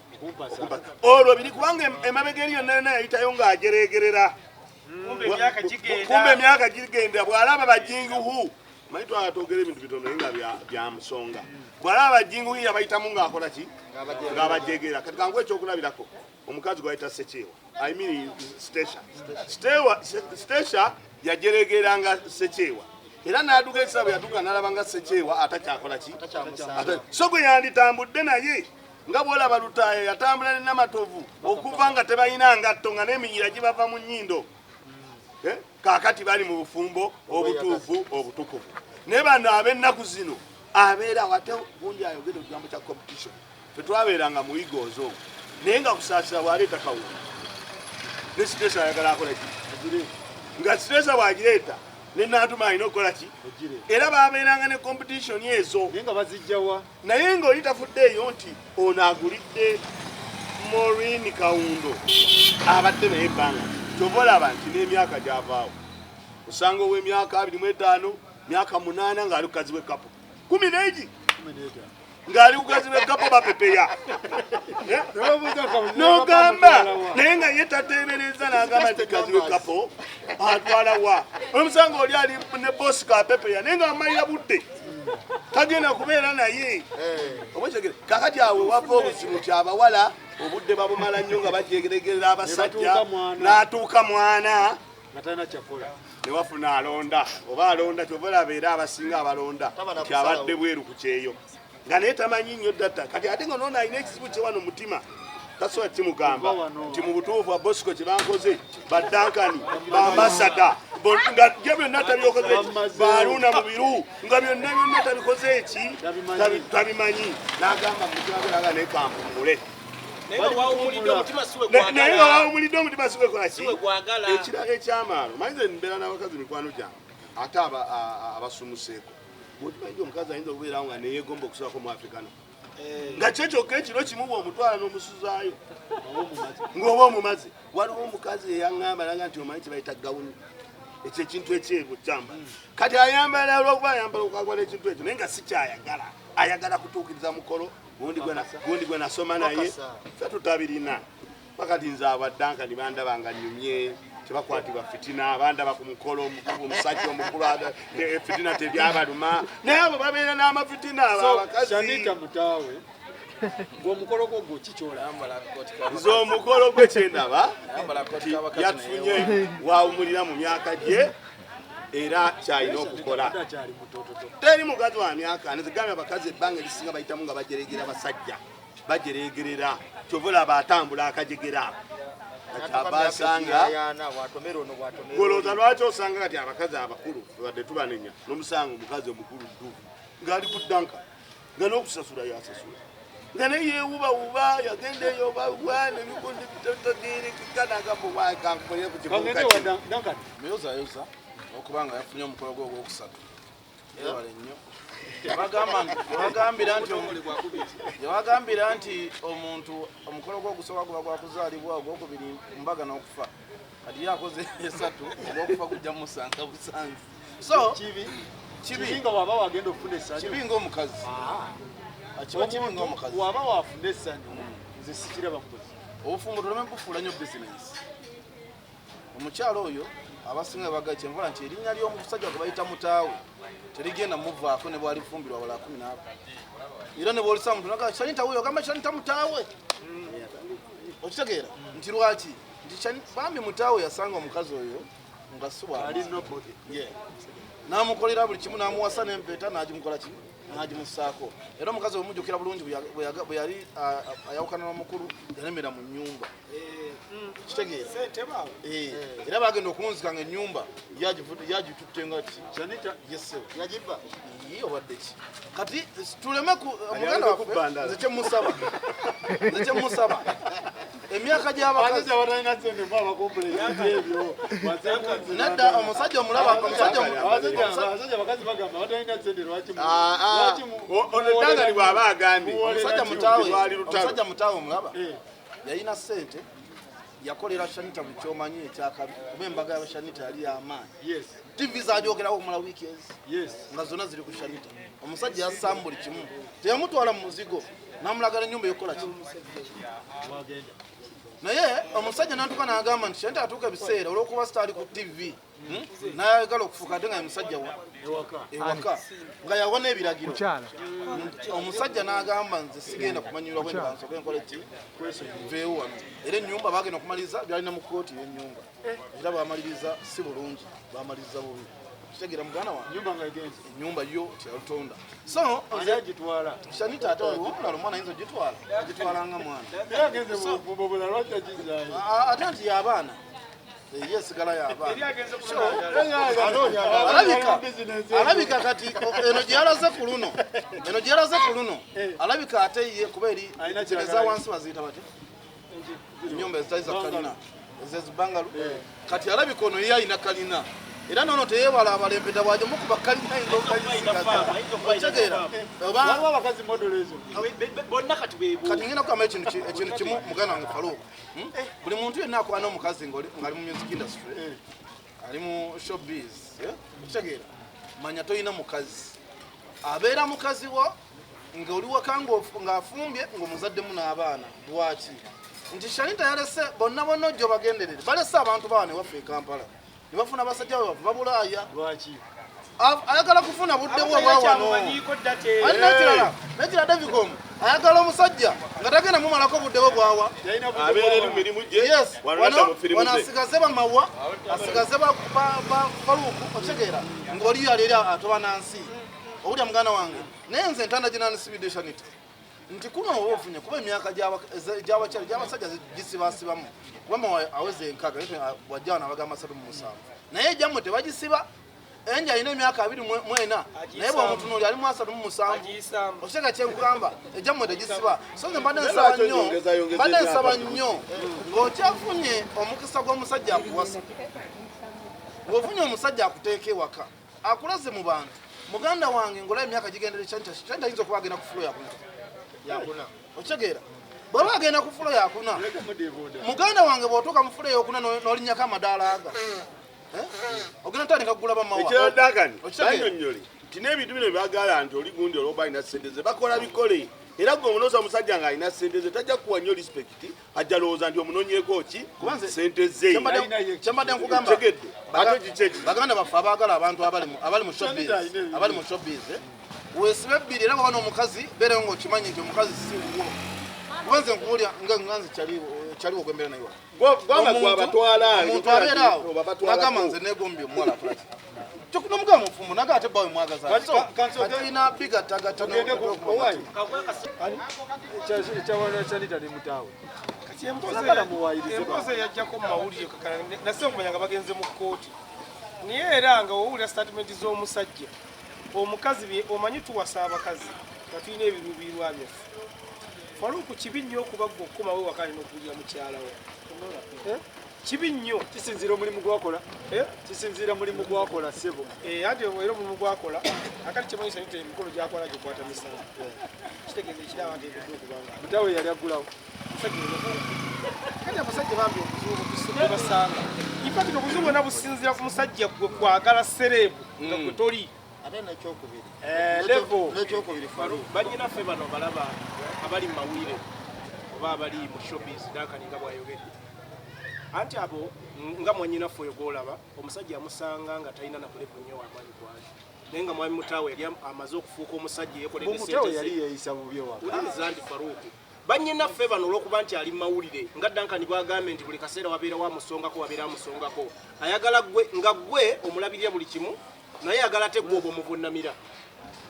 olwo biri kubanga emabega eri yonna yonna yayitayo ng'ajeregerera kumbe emyaka gigenda bw'alaba bajinguhu manyi twatogera ebintu bitono naye nga bya musonga bw'alaba bajinguhu yabayitamu ng'akola ki ng'abajegera kati kangu ekyokulabirako omukazi gwayita Sekyewa I mean Stesha yajeregeranga Sekyewa era n'aduka ekisabo yaduka n'alaba nga Sekyewa atakyakola ki so gwe yanditambudde naye nga bw'olaba Lutaaya yatambula ne Namatovu okuva nga tebalina ngatto nga n'eminyira gibava mu nnyindo kakati bali mu bufumbo obutuufu obutukuvu naye bano ab'ennaku zino abeera wate gundi ayogera ekigambo kya competition tetwabeeranga mu igoozo naye nga kusaasira bwaleeta kawuka ne Sitesa ayagala akola ki nga Sitesa bwagireeta ne Naatuma alina okukola ki era babeeranga ne competition ezo naye ng'oli tafuddeeyo nti ono agulidde Maureen Kawundo abadde naye ebbanga kyova olaba nti n'emyaka gyavaawo osanga ow'emyaka 25 myaka 8 ng'ali kukazi w'ekapo 10 ng'ali kukazi w'ekapo bapepeya n'ogamba naye nga ye tateebereza n'agamba nti kazi w'ekapo atwala wa omusanga oli ali ne bosi kapepeya naye ng'amalira budde tagenda kubeera naye obwekyegere kakati awe wava obuzibu nti abawala obudde babumala nnyo nga bajegeregerera abasajja n'atuuka mwana ne wafuna alonda oba alonda kyova olaba era abasinga abalonda nti abadde bweru ku kyeyo nga naye tamanyi nnyo ddata kati ate nga noona alina ekizibu kye wano mutima tasobola kimugamba nti mu butuufu Bosco kye bankoze baddankani bambasada nga gye byonna tabyokoze baaluna mu biru nga byonna byonna tabikoze eki tabimanyi n'agamba mugaberaga naye kampumule naye nga wawumulidde omutima si gwekola ki ekiraga ekyamaalo manyize mbeera n'abakazi mikwano gyange ate abasumuseeko bwokimanyi omukazi ayinza okubeerawo nga neyeegomba okusulako mu afrikano nga kyekyokka ekiro kimu bw'omutwala n'omusuzaayo ng'oba omumazi waliwo omukazi eyaŋŋamba naga nti omanyi kyebayita gawuni ekyo ekintu ekyeru kyamba kati ayambala olwokuba ayambala okwakwala ekintu ekyo naye nga si kyayagala ayagala kutuukiriza mukolo gundi gwe nasoma naye fe tutabirina pakati nze abaddankani bandaba nga nnyumye tebakwatibwa fitina bandaba ku mukolo omusajja omukulu fitina tebyabaluma naye abo babeera n'amafitina abo abakazi ng'omukolo gwo kikyola nze omukolo gwe kyendaba yatufunye wawumulira mu myaka gye era kyalina okukola teri mukazi wa myaka nezigambye abakazi ebbanga erisinga bayitamu nga bajeregerera basajja bajeregerera kyova olaba atambula akajegera kati abasanga golooza lwaki osanga kati abakazi abakulu wadde tubanenya n'omusanga omukazi omukulu dduufu ng'ali ku ddanka nga n'okusasula yasasula nga naye yeewubawuba yagenda eyo bawa nemikundi muyozaayoza okubanga yafunye omukolo gwe ogwokusatu ewale nnyo yewagambira nti omuntu omukolo gw'ogusooka guba gwakuzaalibwa ogwokubiri mbaga n'okufa kati yakoze esatu ogwokufa gujja musanga busanzi so kibi nga waba wagenda okufuna essanyu kibi ng'omukazi kiba kibi ng'omukazi waba wafuna essanyu nze sikiraba mukozi obufumbo tuleme bufuula nnyo bizinensi omukyalo oyo abasinga baga kyenvola nti erinnya ly'omusajja gwe bayita mutaawe terigenda muvaako ne bwali fumbirwa wala 10 era ne bwolisa muntu naga Shanita wuyo gamba Shanita mutaawe okitegeera nti lwaki nti bambi mutaawe yasanga omukazi oyo nga suba ali nobody n'amukolera buli kimu n'amuwasa n'empeta n'agimukola ki n'agimussaako era omukazi omujjukira bulungi bwe yali ayawukana n'omukulu yalemera mu nnyumba kitegeera era bagenda okunzika nga ennyumba yagitutte nga ti Shanita yesewo yagiba iyo obadde ki kati tuleme muganda waffe nze kyemusaba emyaka gy'abakazi abatalina ssente mu abakompuleenti ebyo nedda omusajja omulaba abasajja bakazi bagamba abatalina ssente lwaki onedanga bw'aba agambye omusajja mutaawe omulaba yalina ssente yakolera Shanita buli kyomanyi ekyakabi kuba embaga ya Shanita yali y'amaanyi TV zaajogerawo okumala wiiki ezi nga zonna ziri ku Shanita omusajja yassaamu buli kimu teyamutwala mu muzigo n'amulagala ennyumba eyokukola ki naye omusajja n'atuuka n'agamba nti Shanita atuuka ebiseera olw'okuba sitaali ku TV n'ayagala okufuuka ate nga ye musajja ewaka nga yawa n'ebiragiro omusajja n'agamba nze sigenda kumanyirwa bwe nsobe nkola ki nveewo wano era ennyumba bagenda okumaliriza byalina mu kkooti y'ennyumba era bamaliriza si bulungi bamaliriza bubi kitegeera muganda wange ennyumba yo tyalutonda so agitwala Shanita ate omulala omwana ayinza ogitwala nga mwana ate nti y'abaana yesigala y'abaana alabika kati eno gyeyalaze ku luno alabika ate ye kuba eri eza wansi baziyita bati ennyumba ezitali za kalina ezezibangalu kati alabika ono ye ayina kalina era nono teyewala abalempeta bwaje mukuba kalina indokaitegeera abakazi modelo ezo kati ngenda kugamba ekintu kimu muganda wange Faruku buli muntu yenna akwana omukazi ngaali mu music industry ali mu showbiz kitegeera manya toyina mukazi abeera mukazi wo ng'oli waka ng'afumbye ng'omuzaddemu n'abaana lwaki nti Shanita yalese bonna ojjo bagenderere balese abantu bawane waffe e Kampala ne bafuna abasajja bwe bava Bulaaya lwaki ayagala kufuna budde bwe bwawano nekira Davicom ayagala omusajja nga tagenda mumalako budde bwe bwawa abeera eri mirimu gye wano asigaze bamawa asigaze Faruku okitegeera ng'oli yaleeri atoba nansi owulya muganda wange naye nze ntanda ginanisibidde Shanita nti kuno oba ofunye kuba emyaka gy'abakyala gy'abasajja gisibasibamu kuba aweze enkaga wajja wano abagamba 37 naye gyammwe tebagisiba enja alina emyaka 24 naye bw'omutunuuli ali mu 37 okitega kyenkugamba egyammwe tegisiba so nze mbadde nsaba nnyo ng'okyafunye omukisa gw'omusajja akuwasa bw'ofunye omusajja akuteeka ewaka akulaze mu bantu muganda wange ngolaba emyaka gigendere Shanita ayinza okuba agenda ku fulo yakuna okitegeera bw'aba agenda ku fulo yakuna muganda wange bw'otuuka mu fulo eyokuna n'olinnyako amadaala aga ogenda ntandika kugula bamawa ekyodagani banyonnyole nti n'ebintu bino byagala nti oli gundi olwoba alina ssente ze bakola bikole era gwe omunooza omusajja ng'alina ssente ze tajja kuwa nnyo respect ajja lowooza nti omunoonyeeko ki ssente ze kyembadde nkugamba baganda baffe abaagala abantu abali mu showbiz weesibe ebbiri era bwana omukazi beerewo ng'okimanyi nti omukazi si wuwo kubenze nkuwulya nganze kyaliwo gwembeera naye omuntu abeera awo nagamba nze negombye omuwala akolaki kyokunomugamba mufumbo naga ate bawe mwagazaina bigatagata ekyawana Shanita ne mutaawe empoze yajjako mu mawulire nase okumanya nga bagenze mu kkooti naye era nga owulira statement z'omusajja omukazi omanyi tuwasa abakazi nga tulina ebiruubiirwa byaffe Faruku kibi nnyo okuba gwe okukomawo ewaka n'okuwulira mukyalawo kibi nnyo kisinziira omulimu gwakola kisinziira mulimu gwakola ssebo ate era omulimu gwakola akati kyemanyi Shanita emikolo gyakola gikwata misala kitegeeza ekiraba nteekeddwa okubanga mutaawe yali aggulawo kati abasajja bambi obuzibu basanga infakiti obuzibu bwonna businziira ku musajja gwe kwagala sereebu nga gwe toli ate nekyokubiri Faruku bannyinaffe bano balaba abali mu mawulire oba abali mu showbiz Duncan nga bw'ayogedde anti abo nga mwannyinaffe oyo gwolaba omusajja amusanga nga talina nakuleku nnyo wamaanyi gwali naye nga mwami Mutaawe yali amaze okufuuka omusajja yeekoledde Mutaawe yali yeeyisa bubi waka uliriza nti Faruku bannyinaffe bano olw'okuba nti ali mawulire nga Duncan bw'agambye nti buli kaseera wabeera wamusongako wabeera amusongako ayagala gwe nga gwe omulabirira buli kimu naye ayagala ate gwe oba omuvunnamira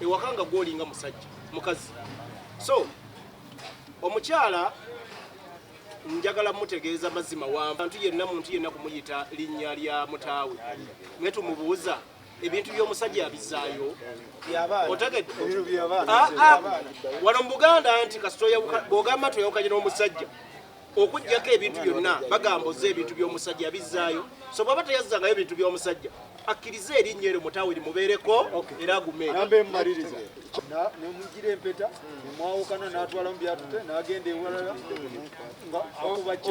ewaka nga gwolinga musajja mukazi so omukyala njagala mutegeeza mazima wantu yenna muntu yenna kumuyita linnya lya Mutaawe naye tumubuuza ebintu by'omusajja abizaayo otegedde wano mu Buganda nti kasitoya bw'ogamba toyawukanye n'omusajja okuggyako ebintu byonna bagamba ozze ebintu by'omusajja abizaayo so bw'aba teyazzangayo ebintu by'omusajja akkiriza erinnya eryo Mutaawe limubeereko era agumeere nambe mmaliriza nemugira empeta nemwawukana n'atwala mu byatute n'agenda ewalala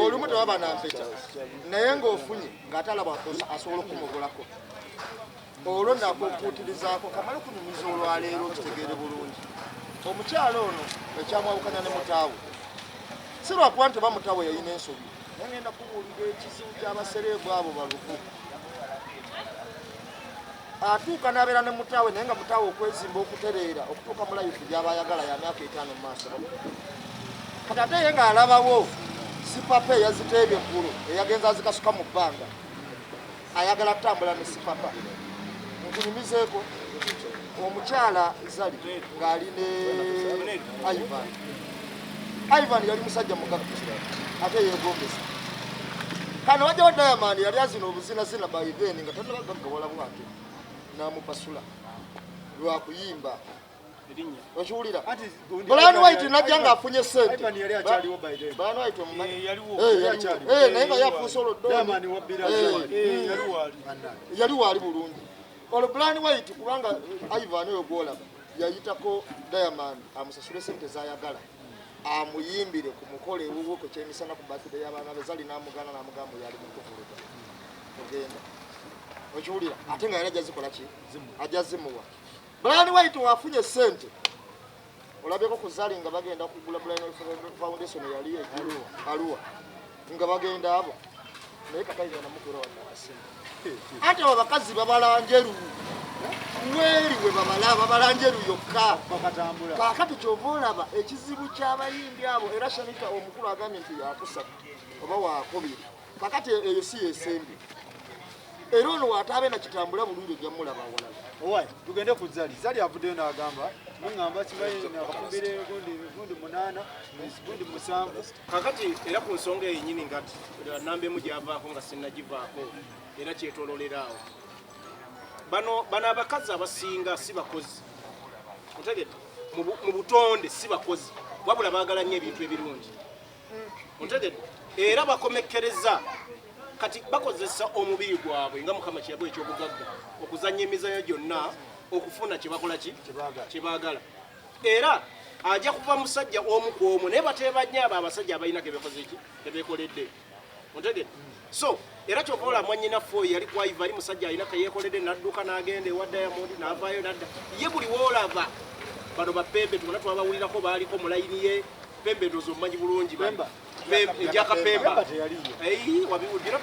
olumu tewaba nampeta naye ng'ofunye ng'atalaba asobola okumugulako olwo nakukuutirizaako kamale kunyumiza olwaleero okitegeere bulungi omukyalo ono ekyamwawukanya ne Mutaawe si lwakuba nti oba Mutaawe yalina ensobi nagenda kubuulira ekizibu ky'abasereebu abo baluku atuuka n'abeera ne Mutaawe naye nga Mutaawe okwezimba okutereera okutuuka mu life gy'aba ayagala ya myaka 5 mu maaso kati ate ye ng'alabawo si papa eyaziteebye eggulu eyagenza azikasuka mu bbanga ayagala kutambula ne si papa nkunyumizeeko omukyala Zali ng'ali ne Ivan yali musajja mugagga ate yeegombesa kano wajjawo Diamond yali azina obuzinazina by then nga tatagaggawala bwake n'amupasula lwakuyimba okiwulira Brian White najja ng'afunye sente Brian White naye nga yafuuse olwoddooni yali waali bulungi olwo Brian White kubanga Ivan oyo gwolaba yayitako Diamond amusasule sente zayagala amuyimbire ku mukolo ewuwo kyemisana ku birthday y'abaana be Zali n'amugana n'amugamba yali mukuvuluka ogenda okiwulira ate nga yali ajja zikola ki ajja zimuwa Brian White wafunye sente olabyeko ku Zali nga bagenda kugula Brian White Foundation yali egulu Arua nga bagenda abo naye katayiza namukura wadde ate abakazi babalanjeru mweriwe babalanjeru yokka kakati kyova olaba ekizibu ky'abayimbi abo era Shanita omukulu agambye nti yakusatu oba wakubiri kakati eyo si yesembi era ono wataabe nakitambula bulungi ojja mulaba awalala owaye tugende ku Zali avuddeyo n'agamba muŋŋamba kibaye nakafumbire gundi 8 gundi 7 kakati era ku nsonga yennyini ngati nambemu gyavaako nga sinnagivaako era kyetololeraawo bano abakazi abasinga si bakozi otegedde mu butonde si bakozi wabula baagala nnyo ebintu ebirungi otegedde era bakomekkereza kati bakozesa omubiri gwabwe nga Mukama kyeyagwa ekyobugagga okuzannya emizanyo gyonna okufuna kyebakola ki kyebaagala era ajja kuva musajja omu ku omu naye bateebanya abo abasajja abalina kebekoze ki kebekoledde otegedde so era kyova mwannyinaffe oyo yali ku Ivan musajja alina keyeekoledde n'adduka n'agenda ewa Diamond n'avaayo n'adda ye buli woolaba bano bapembe tubona twabawulirako baaliko mu layini ye pembe ndozo mmanyi bulungi ejaka pemba wabiwulira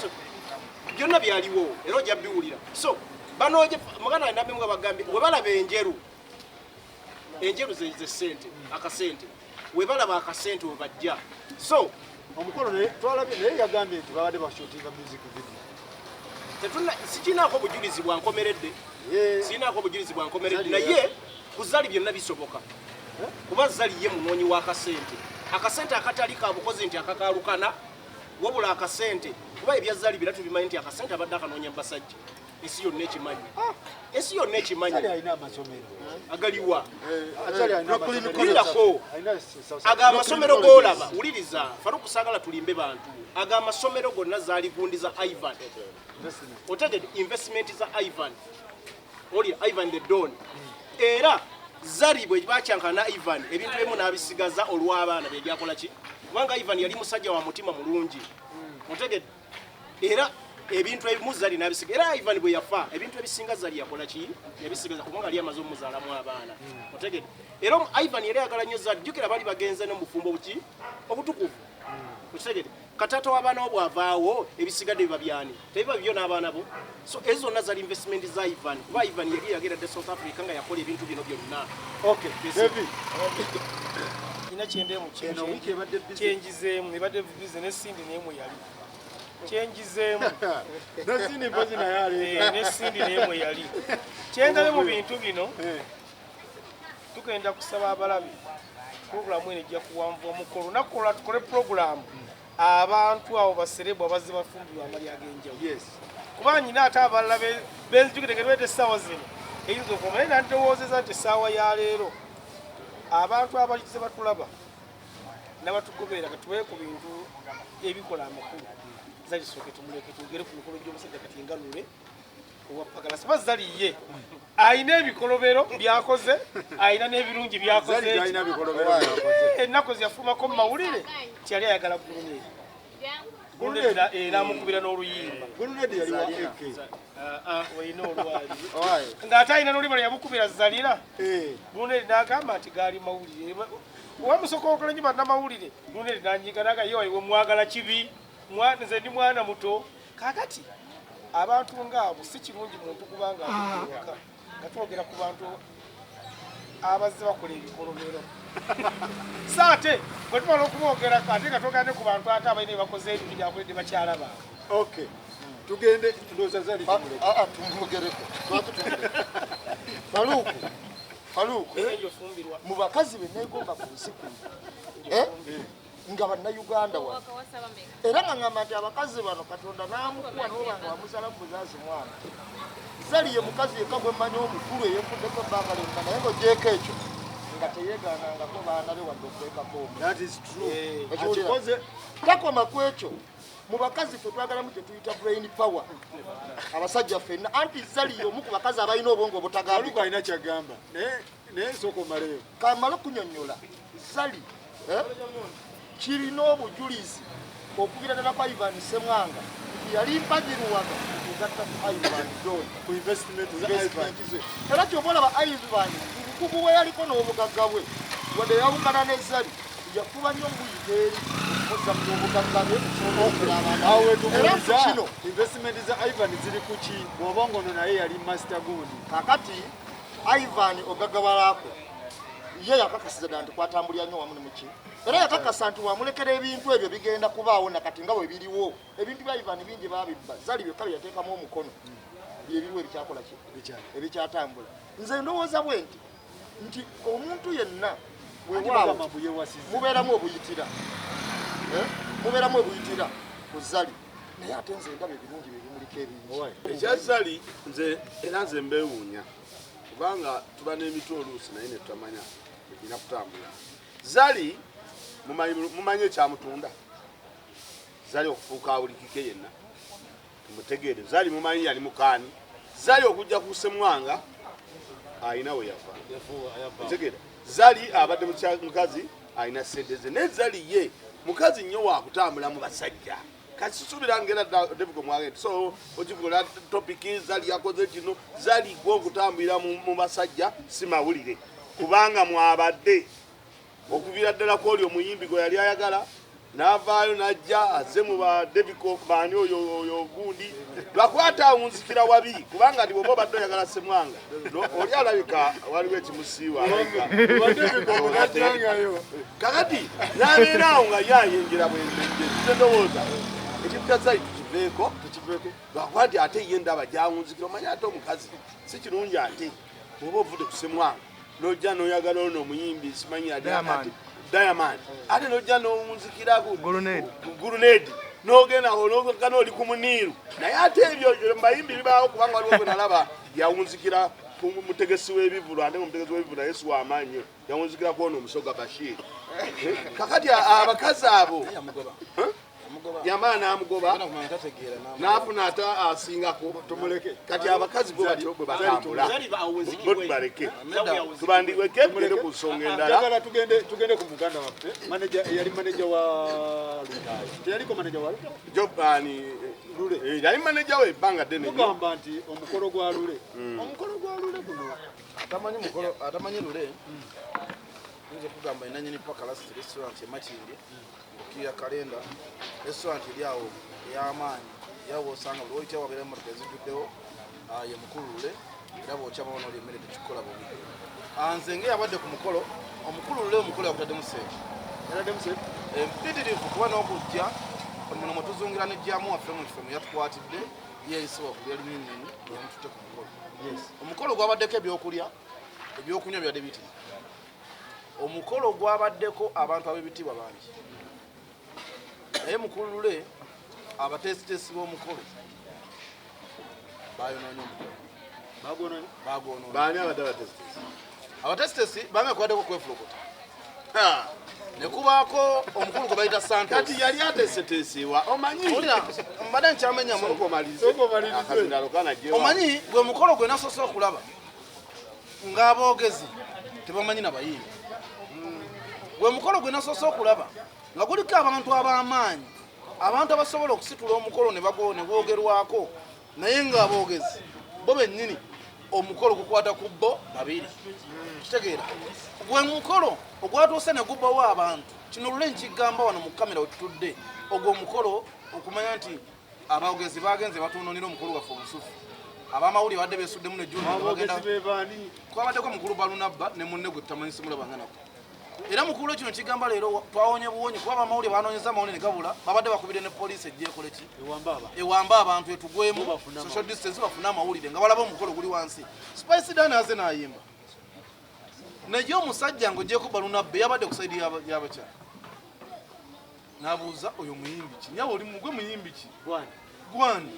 byonna byaliwo era ojja biwulira so bano muganda nambe nga bagambye webalaba enjeru ze sente akasente webalaba akasente webajja so omukolo twalabye naye yagambye nti babadde bashootinga music video sikinaako bujulizi bwankomeredde sinaako bujulizi bwankomeredde naye ku Zali byonna bisoboka kuba Zali ye munoonyi w'akasente akatali ka bukozi nti akakaalukana wabula akasente kuba ebya Zali biratu bimanyi nti akasente abadde akanoonya basajja esi yonna ekimanyi agaliwa wulirako aga amasomero g'olaba wuliriza Faruku saagala tulimbe bantu aga amasomero gonna Zali gundi za Ivan otegedde investment za Ivan Ivan the Don era Zali bwe bakyankana na Ivan ebintu ebimu n'abisigaza olw'abaana bye byakola ki kubanga Ivan yali musajja wa mutima mulungi otegedde era ebintu ebimu Zali n'abisiga era Ivan bwe yafa ebintu ebisinga Zali yakola ki yabisigaza kubanga ali amaze omuzaalamu abaana otegedde era Ivan yali ayagala nnyo Zali jjukira bali bagenze no mu bufumbo buki obutukuvu otegedde katata w'abaana bo bw'avaawo ebisigadde biba byani tebiba byo n'abaana bo so ezo zonna Zali investment za Ivan kuba Ivan yali yageradde South Africa nga yakola ebintu bino byonna okay David ina kyendemu kyenjizeemu ebadde business sindi n'emu yali kyenjizeemu nasini mpozi naye aleeta n'esindi n'emu yali kyendale mu bintu bino tugenda kusaba abalabi programu eno ejja kuwanvuwa mukolo nakukola tukole programu abantu abo baserebu abazze bafumbirwa amali ag'enjawulo kuba nyina ate abalala benzijukire getwete essaawa zino eyinza okoma naye nandirowoozeza nti essaawa ya leero abantu abalize batulaba n'abatugoberera katuwe ku bintu ebikola amakulu Zali soke tumuleke tugere ku mikolo gy'omusajja kati engalule owapagala siba Zali ye ayina ebikolobero byakoze ayina n'ebirungi byakoze ennaku ziyafumako mu mawulire kyali ayagala Gulunedi n'amukubira n'oluyimba Gulunedi yali wa olina olwali ng'ate ayina n'oluyimba lyamukubira Zalira Gulunedi n'agamba nti gaali mawulire wamusokookola nnyo bannamawulire Gulunedi n'anyiga naga ye waiwe mwagala kibi nze ndi mwana muto kakati abantu ngaabo si kirungi muntu kubanga aka nga twogera ku bantu abazze bakola ebikolobero saate bwe tumala okumwogera ate nga twogera ne ku bantu ate abalina ebakoze ebintu byakoledde bakyala baabwe okay tugende ndowooza Zali tumugereko Faluku mu bakazi be neegomba ku nsi kuno nga bannayuganda wano era nga ngamba nti abakazi bano Katonda n'amukuwa n'obanga wamusala mu buzaazi mwana Zali ye mukazi yekka gwe mmanyi omukulu eyeefuddeko ebbanga lyonna naye ng'ogyeko ekyo nga teyeegaanangako baana be wadde okwekako akikoze takoma ku ekyo mu bakazi ffe twagalamu kye tuyita brain power abasajja ffenna anti Zali y'omu ku bakazi abalina obwongo obutagambika alina kyagamba naye nsooka omaleyo kamala okunyonnyola Zali kirina obujulizi okubira ddala kwa Ivan Semwanga nti yali mpagirwaga okugatta ku Ivan Don ku investment za Ivan ze era ky'oba olaba Ivan obukugu bwe yaliko n'obugagga bwe wadde yawukana ne Zali yakuba nnyo muyita eri okukozza mu obugagga bwe awe tubuuliza investment za Ivan ziri ku ki bw'oba ngono naye yali master gundi kakati Ivan ogaggawalako ye yakakasiza ddala nti kwatambulira nnyo wamu ne muki era yakakasa nti wamulekera ebintu ebyo bigenda kubaawo nakati nga bwe biriwo ebintu bya Ivan bingi babibba Zali byokka bye yateekamu omukono byebiriwo ebikyakola ki ebikyatambula nze ndowooza bwe nti omuntu yenna weewaawo mubeeramu obuyitira ku Zali naye ate nze ndaba ebirungi bebimuliko ebingi ekya Zali nze era nze mbeewuunya kubanga tuba n'emiti oluusi naye ne tutamanya egina kutambula Zali mumanyi ekyamutunda Zali okufuuka awulikike yenna tumutegeere Zali mumanyi yali mukaani Zali okujja ku Semwanga ayina we yafa mutegeere Zali abadde mukazi ayina sente ze naye Zali ye mukazi nnyo wakutambula mu basajja kati suubira ngera David mwagenda so okikola topiki Zali yakoze kino Zali gwe okutambulira mu basajja si mawulire kubanga mwabadde okuvira ddala kwoli omuyimbi gwe yali ayagala n'avaayo n'ajja azze mu ba David baani oyo gundi lwakwata awunzikira wabi kubanga ndi bwoba obadde oyagala Semwanga oli alabika waliwo ekimusiiwa kakati n'abeera awo nga yayenjera bwenje ndowooza ekitazai tukiveeko lwakuba nti ate ye ndaba gyawunzikira omanye ate omukazi si kirungi ate bwoba ovudde ku Semwanga n'ojja n'oyagala ono omuyimbi simanyi Diamond ate n'ojja n'owunzikiraku Gulunedi n'ogenda n'ogenda n'oli ku Muniiru naye ate ebyo mbayimbi bibaawo kubanga waliwo gwe nalaba yawunzikira ku mutegesi w'ebivulu ate omutegesi w'ebivulu naye si w'amaanyi yawunzikira ku ono Omusoga Bashir kakati abakazi abo yamala n'amugoba n'afuna ate asingako kati abakazi bo batyo bwe batambula bo tubaleke tubandiweke tugende ku nsonga endala tugende ku muganda waffe yali maneja wa Lutaaya teyaliko maneja wa Lule yali maneja we ebbanga ddene mugamba nti omukolo gwa Lule guno atamanyi Lule nze kugamba inanyini paka last restaurant emakindi ya kalenda restaurant eri awo ey'amaanyi yawo osanga buli oyita wabeera emmotoka ezijjuddewo ye mukulu Lule era bw'okyama wano oli emmere tekikola bubi nze ng'eyabadde ku mukolo omukulu Lule omukolo yakutaddemu seeki mpitirivu kuba n'okujja muno mwe tuzungira nejjamu waffe mu kifo mwe yatukwatidde yeeyise wakulya linyinnyini yamututte ku mukolo omukolo gwabaddeko ebyokunywa byadde biti omukolo gwabaddeko abantu ab'ebitiibwa bangi naye mukulu Lule abateesiteesi b'omukolo bayonoonye omukolo baani abadde abateesiteesi abateesiteesi bange kwaddeko kwefulokota ne kubaako omukulu gwe bayita Santos kati yali ateeseteesebwa omanyi mbadde nkyamenyamu omanyi gwe mukolo gwe nasoose okulaba ng'aboogezi tebamanyi nabayimbi gwe mukolo gwe nasoose okulaba nga guliko abantu ab'amaanyi abantu abasobola okusitula omukolo ne boogerwako naye ng'aboogezi bo bennyini omukolo gukwata ku bo babiri kitegeera gwe mukolo ogwatuuse ne gubbawo abantu kino Lule nkigamba wano mu kamera wetutudde ogwo omukolo okumanya nti abaogezi bagenze batuunoonera omukolo gwaffe omusufu abamawulire badde beesuddemu kwabaddeko mukulu Balunabba ne munne gwe tutamanyi simulabanga nako era mukulu kino kigamba leero twawonye buwonyi kuba abamawulire banoonyeza amawulire ne gabula babadde bakubire ne poliisi ejja ekole ki ewamba abantu etugwemu social distance bafune amawulire nga balaba omukolo guli wansi Spice Dan aze n'ayimba naye omusajja ng'ogyeko Balunabba yabadde ku saidi y'abakyala n'abuuza oyo muyimbi ki nyaba oli mugwe muyimbi ki gwani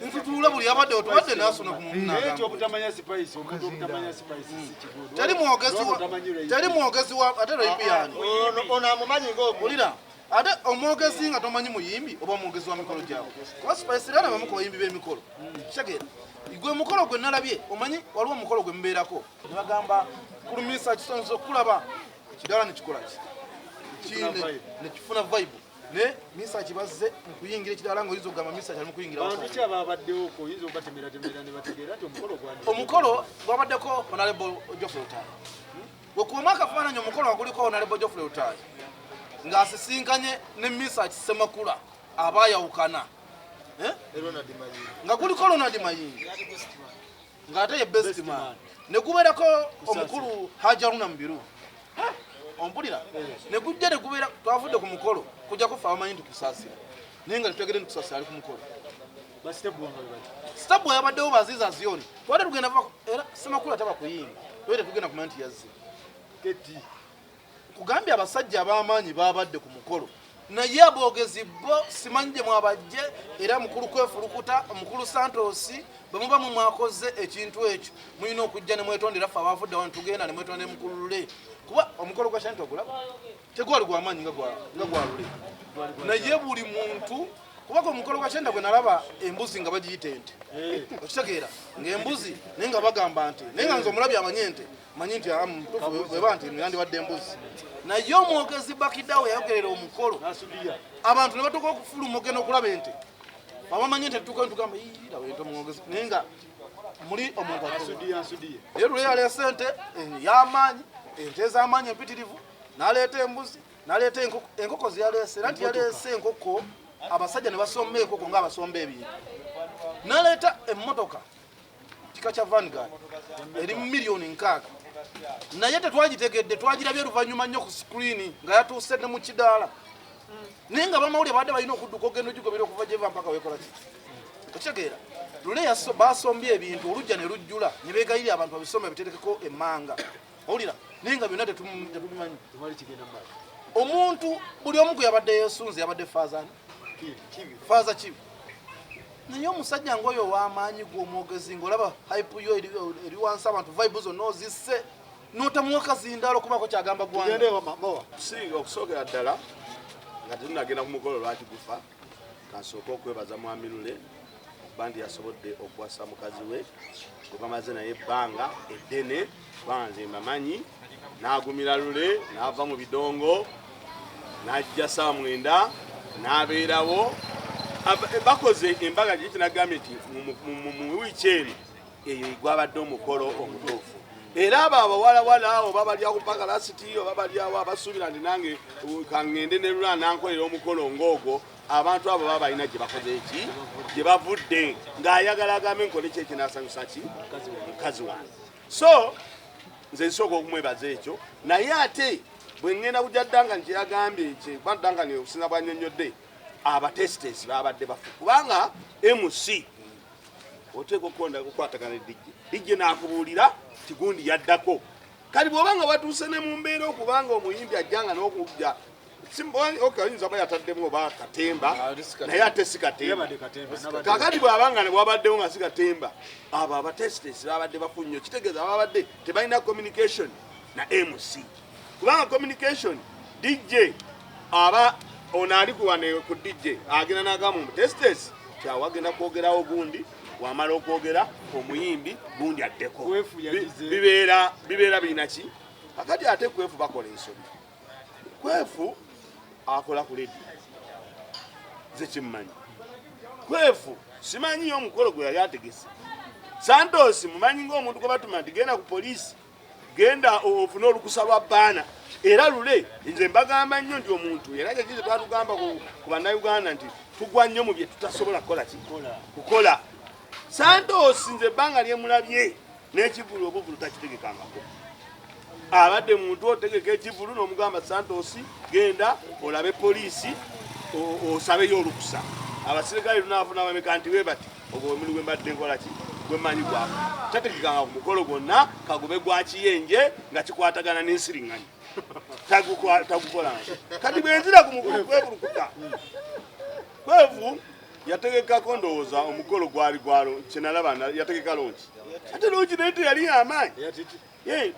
ntutuula buli yabadde otubadde n'asuna ku teri mwogezi wa ate Rayipiani olira ate omwogezi nga tomanyi muyimbi oba omwogezi wa mikolo gyabwe kuba Spice Dan bamu ku bayimbi b'emikolo kitegeera gwe mukolo gwe nalabye omanyi waliwo omukolo gwe mubeerako ne bagamba kulumisa kisonyiza okulaba ekidala nekikola ki nekifuna vibe ne misa kibazze nkuyingira ekidala ng'oyinza okugamba misa kyali mukuyingira omukolo gwabaddeko Honorable Geoffrey Lutaaya wekuuma akafaananyi omukolo nga guliko Honorable Geoffrey Lutaaya ng'asisinkanye ne misa kisemakula abaayawukana nga guliko Ronald Mayinga ng'ate ye best man ne gubeerako omukulu Hajaruna Mbiru ompulira ne gujja ne gubeera twavudde ku mukolo kujja kufa abamanyi nti kusaasira naye nga tutegere nti kusaasira ali ku mukolo sitabu yabaddewo baziza Zioni twade tugenda era semakulu ataba kuyinga twede tugenda kumanya nti yazze kugambye abasajja ab'amaanyi babadde ku mukolo naye aboogezi bo simanyi gye mwabajje era mukulu kwefulukuta omukulu Santos bwe muba mwakoze ekintu ekyo mulina okujja ne mwetondera ffe abavudde wano tugenda ne mwetondera mukulu Lule kuba omukolo gwa Shanti ogulaba tegwali gw'amaanyi nga gwa Lule naye buli muntu kuba omukolo gwa Shanti gwe nalaba embuzi nga bagiyita ente okitegeera ng'embuzi naye nga bagamba nti naye nga nze omulabye amanye ente manyi nti bweba nti yandibadde embuzi naye omwogezi Bakidawo yayogerera omukolo abantu ne batuuka okufuluma ogenda okulaba ente abamanyi ente tutuuka netugamba laba ente omwogezi naye nga muli omuntu naye Lule yaleese ente y'amaanyi ente ez'amaanyi empitirivu n'aleeta embuzi n'aleeta enkoko zeyaleese era nti yaleese enkoko abasajja ne basomba enkoko ng'abasomba ebintu n'aleeta emmotoka kika kya Vanguard eri $6,000,000 naye tetwagitegedde twagirabye luvannyuma nnyo ku screen nga yatuuse ne mu kidaala naye nga bamawulire badde balina okudduka ogenda ogigobera okuva gyeva mpaka weekola ki okitegeera Lule basombye ebintu olujja ne lujjula ne beegayirira abantu babisome biterekeko emmanga owulira naye nga byonna tetubimanyi omuntu buli omu gwe yabadde yeesunze yabadde faaza kibi naye omusajja ng'oyo ow'amaanyi gw'omwogezi ng'olaba hype yo eri wansi abantu vibe zonna ozisse n'otamuwa kazindaalo okubaako kyagamba gwanga si okusookera ddala nga tunagenda ku mukolo lwaki gufa kasooka okwebaza mwami Lule bandi yasobodde okuwasa mukazi we gwe bamaze naye ebbanga eddene banze mamanyi n'agumira Lule n'ava mu bidongo n'ajja saa 9 n'abeerawo bakoze embaga gye kinagambye nti mu wiiki eno eyo gwabadde omukolo omutuufu era abo abawalawala oba bali ako paka lasiti oba bali awo abasuubira nti nange kaŋŋende ne Lula nankolera omukolo ng'ogwo abantu abo baba balina gye bakoze eki gye bavudde ng'ayagala agambe nkole ki ekinasanyusa ki mukazi wange so nze nsooka okumwebaza ekyo naye ate bwe ŋŋenda kujja Duncan kye yagambye kuba Duncan okusinga bwannyonnyodde abatesitesi babadde bafu kubanga MC oteeka okukonda okukwatagana DJ n'akubuulira tigundi yaddako kali bw'obanga watuuse ne mu mbeera okubanga omuyimbi ajjanga n'okujja oyinza oba yataddemu oba katemba naye ate si katemba kakati bw'abanga ne bwabaddewo nga si katemba abo abatesitesi babadde bafu nnyo kitegeeza babadde tebalina communication na MC kubanga communication DJ aba ono ali kuwane ku DJ agenda n'agamba omutesitesi kyawagenda kwogerawo gundi wamala okwogera omuyimbi gundi addeko bibeera birina ki kakati ate kwefu bakola ensobi kwefu akola ku ledio ze kimmanyi kwefu simanyiyo omukolo gwe yali ategese Santos mumanyi ng'omuntu gwe batuma nti genda ku poliisi genda ofune olukusa lwa baana era Lule nze mbagamba nnyo nti omuntu era kyekize twatugamba ku bannayuganda nti tugwa nnyo mu bye tutasobola kukola Santos nze ebbanga lyemulabye n'ekivulu obuvulu takitegekangako abadde muntu otegeka ekivulu n'omugamba Santos genda olabe poliisi osabeyo olukusa abasirikale lunaafuna bameka nti we bati ogwo omulimu gwe mbadde nkola ki gwe mmanyi gwako tategekanga ku mukolo gwonna kagube gwa kiyenje nga kikwatagana n'ensiriŋŋanyi tagukola kati bwenzira ku mukulu kwevulukuta kwevu yategekako ndowooza omukolo gwali gwalo kyenalaba yategeka longi ate longi naye teyali amaanyi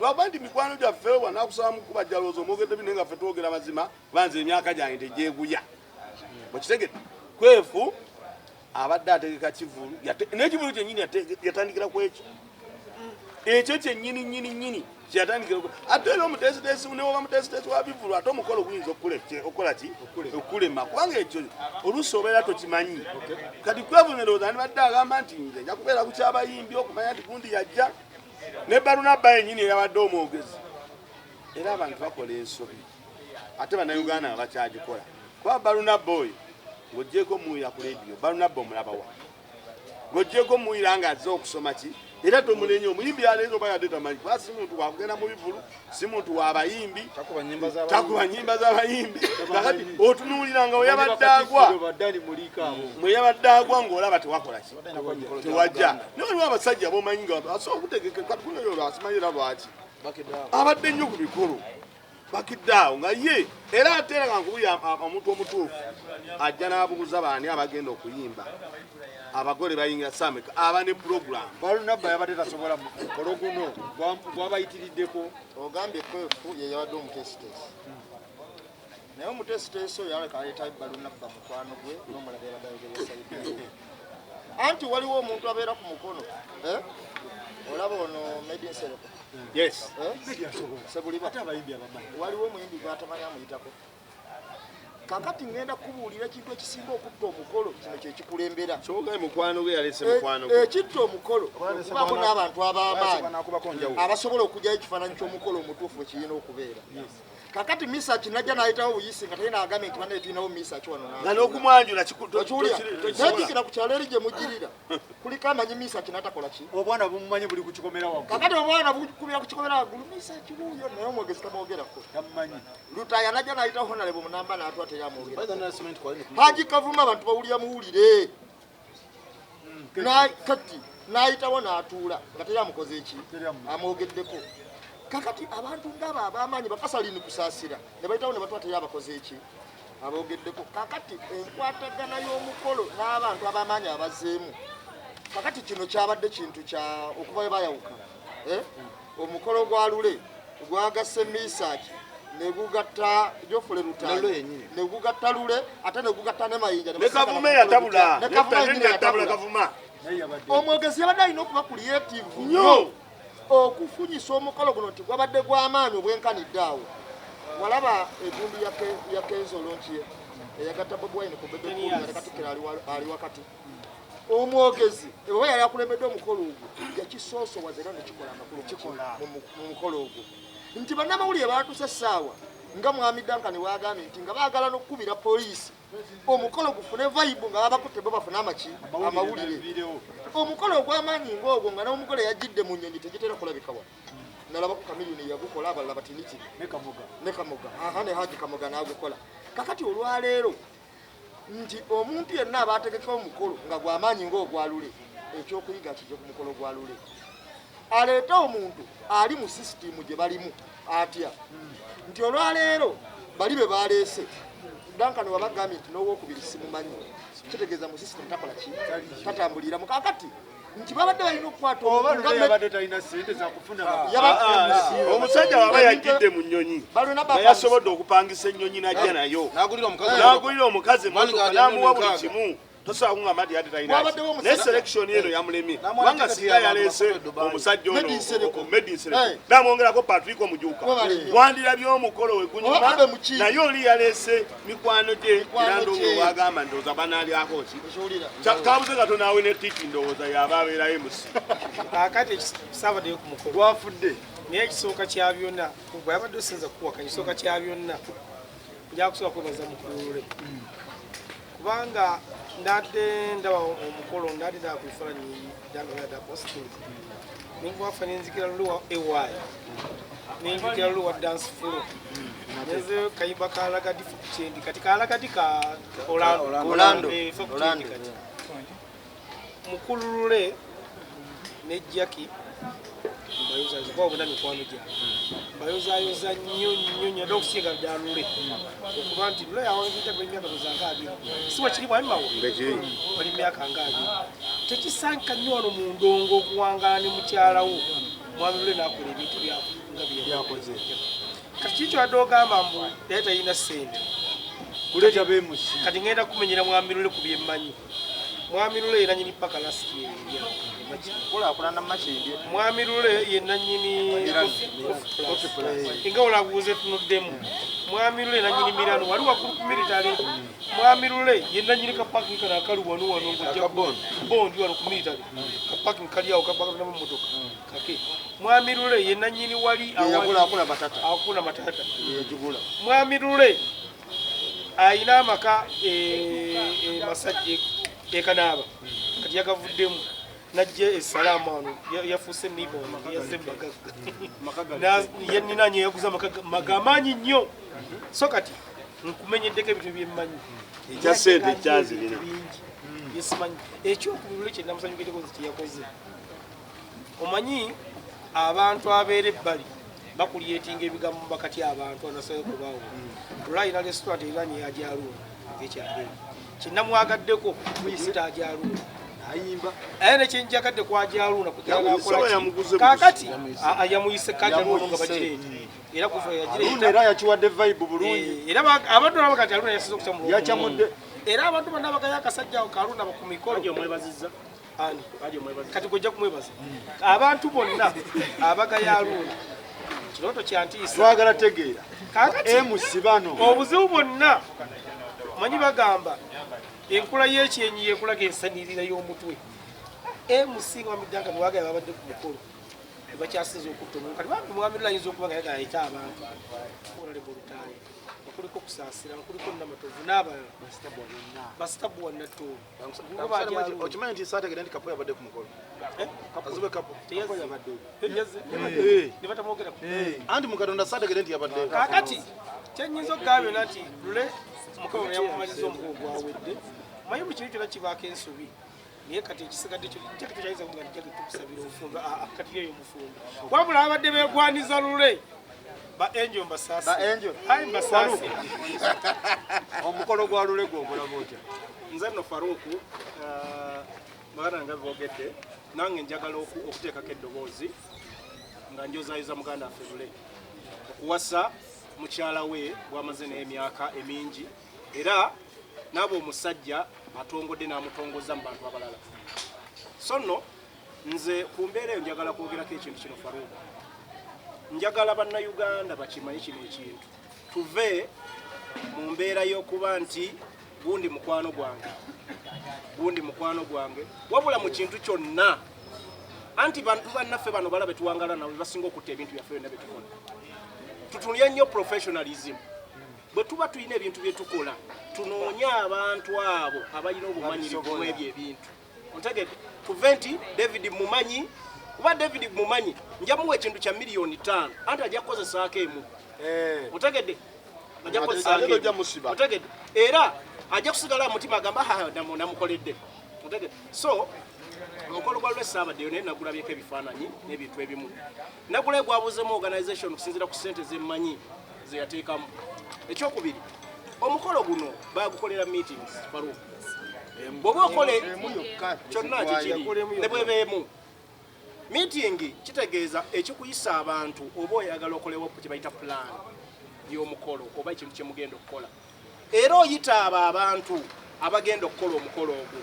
lwaba nti mikwano gyaffe wanakusaba mukuba jalooza omwogedde bine nga ffe twogera mazima banze emyaka gyange tegyeguya bwekitegedde kwevu abadde ategeka kivulu n'ekivulu kyennyini yatandikira ku ekyo kyennyini kyeyatandikira ate era omutesitesi newoba mutesitesi wa bivulu ate omukolo guyinza okukola ki okulema kubanga ekyo oluusi obeera tokimanyi kati kwevu nerowooza nibadde agamba nti nze nja kubeera ku kyabayimbi okumanya nti gundi yajja ne Barunaba yennyini eyabadde omwogezi era abantu bakola ensobi ate bannayuganda bakyagikola kuba Barunaba oyo ng'oggyeko muwira ku leediyo Barunaba omulabawa ng'oggyeko muwira nga azze okusoma ki era tomulenye omuyimbi yaleeza oba yadde tamanyi kuba si muntu wakugenda mu bivulu si muntu w'abayimbi takuba nnyimba z'abayimbi kakati otunuulira nga weyabadde agwa ng'olaba tewakola ki tewajja naye waliwo abasajja bomanyi nga asobola okutegeka katukunayo olwo asimanyi era lwaki abadde nnyo ku mikolo bakidde nga ye era ate nga nkubuya omuntu omutuufu ajja n'abuguza baani abagenda okuyimba abagole bayingira sameka aba ne program Barunaba yabadde tasobola mukolo guno gwabayitiriddeko ogambye kwefu ye yabadde omutesitesi naye omutesitesi oyo yaleka aleeta Barunaba mukwano gwe n'omulabe yabadde ayogeresa anti waliwo omuntu abeera ku mukono olaba ono Medin Sereko yes Sebuliba waliwo omuyimbi gwatamanyi amuyitako kakati ngenda kubuulira ekintu ekisinga okutta omukolo kino kyekikulembera kyogaye mukwano gwe yalese mukwano gwe ekitta omukolo okubaako n'abantu ab'amaanyi abasobola okugyayo ekifaananyi ky'omukolo omutuufu ekirina okubeera kakati misa kinajja n'ayitawo buyisi nga talina agambye nti banaye tulinawo misa kiwano nga n'okumwanjula nakikira ku kyalo eri gye mugirira kuliko amanyi misa kinatakola ki obwana bumumanyi buli ku kikomera waggulu kakati obwana bukubira ku kikomera waggulu misa kibuuyo naye omwogezi tamwogerako tamumanyi lutaya najja n'ayitawo honalebo munamba n'atwa teri amwogera Haji Kavuma abantu bawulira muwulire kati n'ayitawo n'atuula nga teri amukoze eki amwogeddeko kakati abantu ngabo ab'amaanyi bakasalini kusaasira ne bayitawo ne batwa teri abakoze eki aboogeddeko kakati enkwatagana y'omukolo n'abantu ab'amaanyi abazzeemu kakati kino kyabadde kintu kya okuba bayawuka omukolo gwa Lule gwagasse Misaaki ne gugatta Jofule Lutale ne gugatta Lule ate ne gugatta ne Mayinja ne Kavuma yatabula ne yatabula Kavuma omwogezi yabadde alina okuba creative nnyo okufunyisa omukolo guno nti gwabadde gw'amaanyi obwenkanidde awo walaba evumbi ya Kenzo Lonchi eyagatta Bobi Wine ku Bebe Cool ne Katikkiro ali wakati omwogezi oba yali akulembedde omukolo ogwo yakisoosowaza era nekikola amakulu mu mukolo ogwo nti bannamawulire baatuse essaawa nga Mwami Duncan wagambye nti nga baagala n'okukubira poliisi omukolo gufune vibe nga babakutte bo bafune amawulire omukolo ogw'amaanyi ng'ogwo nga n'omugole yagidde mu nnyonyi tegitera kulabika wa nalaba ku Kamiliyoni yagukola abalala batinikiri ne Kamoga ne Haji Kamoga n'agukola kakati olwaleero nti omuntu yenna abaategeka omukolo nga gw'amaanyi ng'ogwalule ekyokuyiga kijja ku mukolo gwalule aleeta omuntu ali mu sisitimu gye balimu atya nti olwaleero bali be baleese Duncan wabagambye nti n'owokubiri simumanyi kitegeeza mu sisitimu takola ki tatambulira mu kakati nti babadde balina okukwata yabadde talina ssente zakufuna omusajja waba yagidde mu nnyonyi yasobodde okupangisa ennyonyi najja nayo n'agulira omukazi n'amuwa buli kimu tosobola kungamba nti yadde talina naye selection eno yamulemye kubanga singa yaleese omusajja ono Medicine n'amwongerako Patrick Omujuka wandirabye omukolo we gunyuma naye oli yaleese mikwano gye era ndowooza wagamba ndowooza banaalyako ki kabuze katonda awe ne tiki ndowooza yaba abeerayo musi kakati ekisabaddeyo ku mukolo gwafudde naye ekisooka kya byonna gwe yabadde osinza kukuwakanya ekisooka kya byonna njakusobola kwebaza mukulule kubanga ndadde ndaba omukolo ndadde ndaba ku bifaananyi byange posting ningwafa nenzikira luluwa ewaayi nenzikira luluwa dance floor neze kayimba kalaga different kati kalagati ka Orlando kati mukulule ne Jackie mbayoza kwa bonna mikwano gya mbayoza nnyo n'okusinga byalule okuba nti lule yawanjita ku emyaka tozanga abiri siwa kiri bwalimawo bali myaka nga abiri tekisanka nnyo wano mu ndongo okuwangala ne mukyalawo Mwami Lule n'akola ebintu nga byakoze kati kikyo wadde ogamba mbu naye talina ssente kuleeta beemusi kati ngenda kumenyera Mwami Lule ku byemmanyi Mwami Lule ye nannyini paka lasiti Mwami Lule ye nannyini nga olabuuze tunuddemu Mwami Lule nannyini Mirano wali waggulu ku militale Mwami Lule ye nannyini kapaking kano akali wano ng'ojja bondi wano ku militale kapaking kali awo kapakinamu emmotoka kake Mwami Lule ye nannyini wali akuna matata Mwami Lule ayina amaka masajja ekanaaba kati yagavuddemu najja essalaamu ano yafuuse nibono yazze mumagaga yeninanye yaguza magamaanyi nnyo so kati nkumenyeddeko ebintu byemmanyi ekya ssente kyazirina yesimanyi ekyokubulule kyenamusanyukireko kyeyakoze omanyi abantu abeera ebbali bakulyetinga ebigambo bakati abantu anasobola kubaawo olwalina restaurant eranye yajaluuna ekyabere kinamwagaddeko kuyisita ajaluuna ayimba aye nekyenjagadde kwajaluuna kakati yamuyise kajaluuna nga bakireeta era kuva yagireeta era yakiwadde vibe bulungi era abantu nabo kati aluuna yasiza okukyamulungi yakyamudde era abantu bonna bagayo akasajja kaluuna ku mikolo omwebazizza kati gwejja kumwebaza abantu bonna abagayo aluuna kiroto kyantiisa twagala tegeera emusibano obuzibu bwonna manyi bagamba enkula y'ekyenyi yekulaga ensanirira y'omutwe emusinga wamiddanka niwagaya babadde ku mukolo ebakyasinza okutta omuntu kati bambi Mwami Lule ayinza okuba nga yagala ayite abantu olalebu olutaayi okuliko okusaasira okuliko namatovu n'abalala basitabu wannattoolo okimanyi nti saategere nti kapo yabadde ku mukolo azube kapo nebatamwogerako anti mukatonda saategere nti yabadde kakati kyenyinza okugaba byonna nti Lule omukolo neyamumaliza omukolo gwawedde manyi buli kintu kyonna kibaako ensobi naye kati ekisigadde kyakati kyayinza kuga nti tukusabira obufumbo kati yeyo omufumbo wabula abadde beegwaniza Lule ba Angel Mbasaasi ayi Mbasaasi omukolo gwa Lule gwogolaba otya nze nno Faruku baganda nga boogedde nange njagala okuteekako eddoboozi nga njozaayoza muganda waffe Lule okuwasa mukyala we bwamaze n'emyaka emingi era nabo omusajja atongodde n'amutongoza mu bantu abalala. So nno nze ku mbeera eyo njagala kwogerako ekintu kino Faruku. Njagala bannayuganda bakimanyi kino ekintu. Tuve mu mbeera y'okuba nti gundi mukwano gwange wabula mu kintu kyonna anti bantu bannaffe bano bala betuwangala nawe basinga okutta ebintu byaffe byonna betukola. Tutunulya nnyo professionalism. Bwe tuba tulina ebintu bye tukola tunoonye abantu abo abalina obumanyirivu mu ebyo ebintu. Ontegedde tuve nti David mumanyi kuba David mumanyi nja muwa ekintu kya miliyoni 5 anti ajja kukozesaako emu. Otegedde ajja kukozesaako otegedde era ajja kusigala mutima agamba namukoledde. Otegedde so omukolo gwa lw'essaabaddeyo naye nagulabyeko ebifaananyi n'ebintu ebimu. Nagula gwabuuzemu organisation okusinziira ku ssente zemmanyi ze yateekamu. Ekyokubiri omukolo guno bagukolera meetings Faruku. Bw'oba okole kyonna kikiri ne bwebeemu meeting kitegeeza ekikuyisa abantu oba oyagala okolewo kye bayita plan y'omukolo oba ekintu kye mugenda okukola era oyita abo abantu abagenda okukola omukolo ogwo.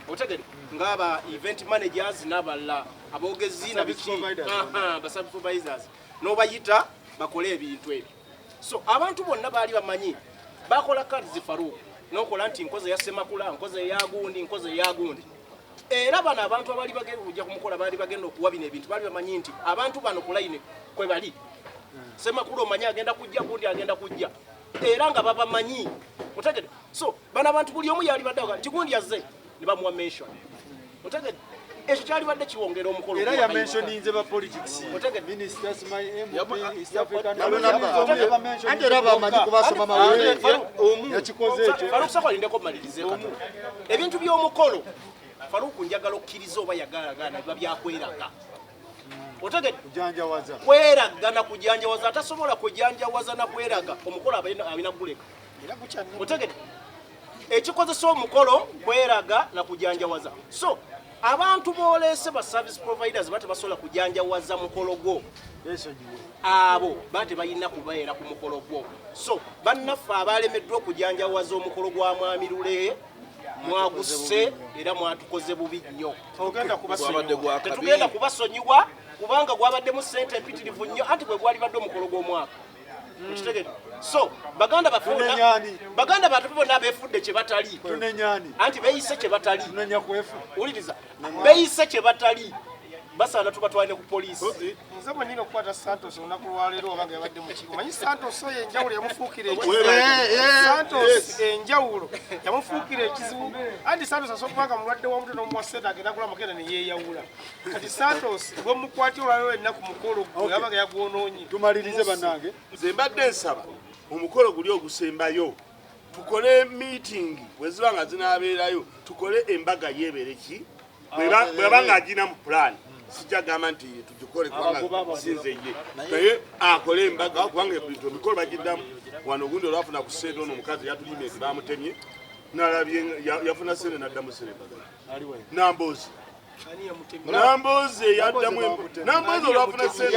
Otegedde ng'aba event managers n'abalala aboogezi na biki ba supervisors n'obayita bakole ebintu ebyo. So abantu bonna baali bamanyi bakola cards Faruku n'okola nti nkoze ya Semakula nkoze ya gundi nkoze ya gundi. Era bano abantu abali bagenda kujja kumukola baali bagenda okuwa bino ebintu baali bamanyi nti abantu bano ku line kwe bali. Semakula omanyi agenda kujja gundi agenda kujja era nga babamanyi. Otegedde so bano abantu buli omu yali badde nti gundi yazze ne bamuwa mention. Otegedde ekyo kyali badde kiwongera omukolo era ya mentioninze ba politics ministers my MP East African ate raba amanyi kubasoma mawulire yakikoze ekyo. Faruku sakwalindeko malirize katono ebintu by'omukolo Faruku njagala okkiriza oba yagalagana biba byakweraga. Otegedde kujanjawaza kweraga na kujanjawaza atasobola kujanjawaza na kweraga omukolo abina guleka. Otegedde ekikozesa omukolo kweraga na kujanjawaza. So abantu boolese ba service providers bate basobola kujanjawaza mukolo gwo abo bate bayina kubeera ku mukolo gwo. So bannaffe abalemeddwa okujanjawaza omukolo gwa Mwami Lule mwaguse era mwatukoze bubi nnyo. Tetugenda kubasonyiwa kubanga gwabaddemu ssente empitirivu nnyo anti gwe gwali badde omukolo gw'omwaka. Okitegedde so baganda batu bonna beefudde kye batali anti beeyise kye batali. Wuliriza beeyise kye batali basaana tubatwalire ku poliisi. Nze bwe nnina okukwata Santos olunaku lwaleero obanga yabadde mu kigo manyi Santos oyo enjawulo yamufuukira Santos enjawulo yamufuukira ekizibu anti Santos asobola kubanga mulwadde w'omutwe n'omuwa ssente agenda agula amagenda ne yeeyawula. Kati Santos bwe mukwatira olwaleero ennaku mukolo gwe yabanga yagwonoonye. Tumalirize bannange nze mbadde nsaba omukolo guli ogusembayo tukole meeting bwe ziba nga zinaabeerayo tukole embaga yeebereki bweba nga agina mu plan. Sijja gamba nti tugikole kubanga sinze ye naye akole embaga kubanga emikolo bagiddamu wano ogundi olwafuna ku ssente ono omukazi yatulimye bamutemye nalabye yafuna ssente n'addamu ssente Nambozi Nambozi olwafuna ssente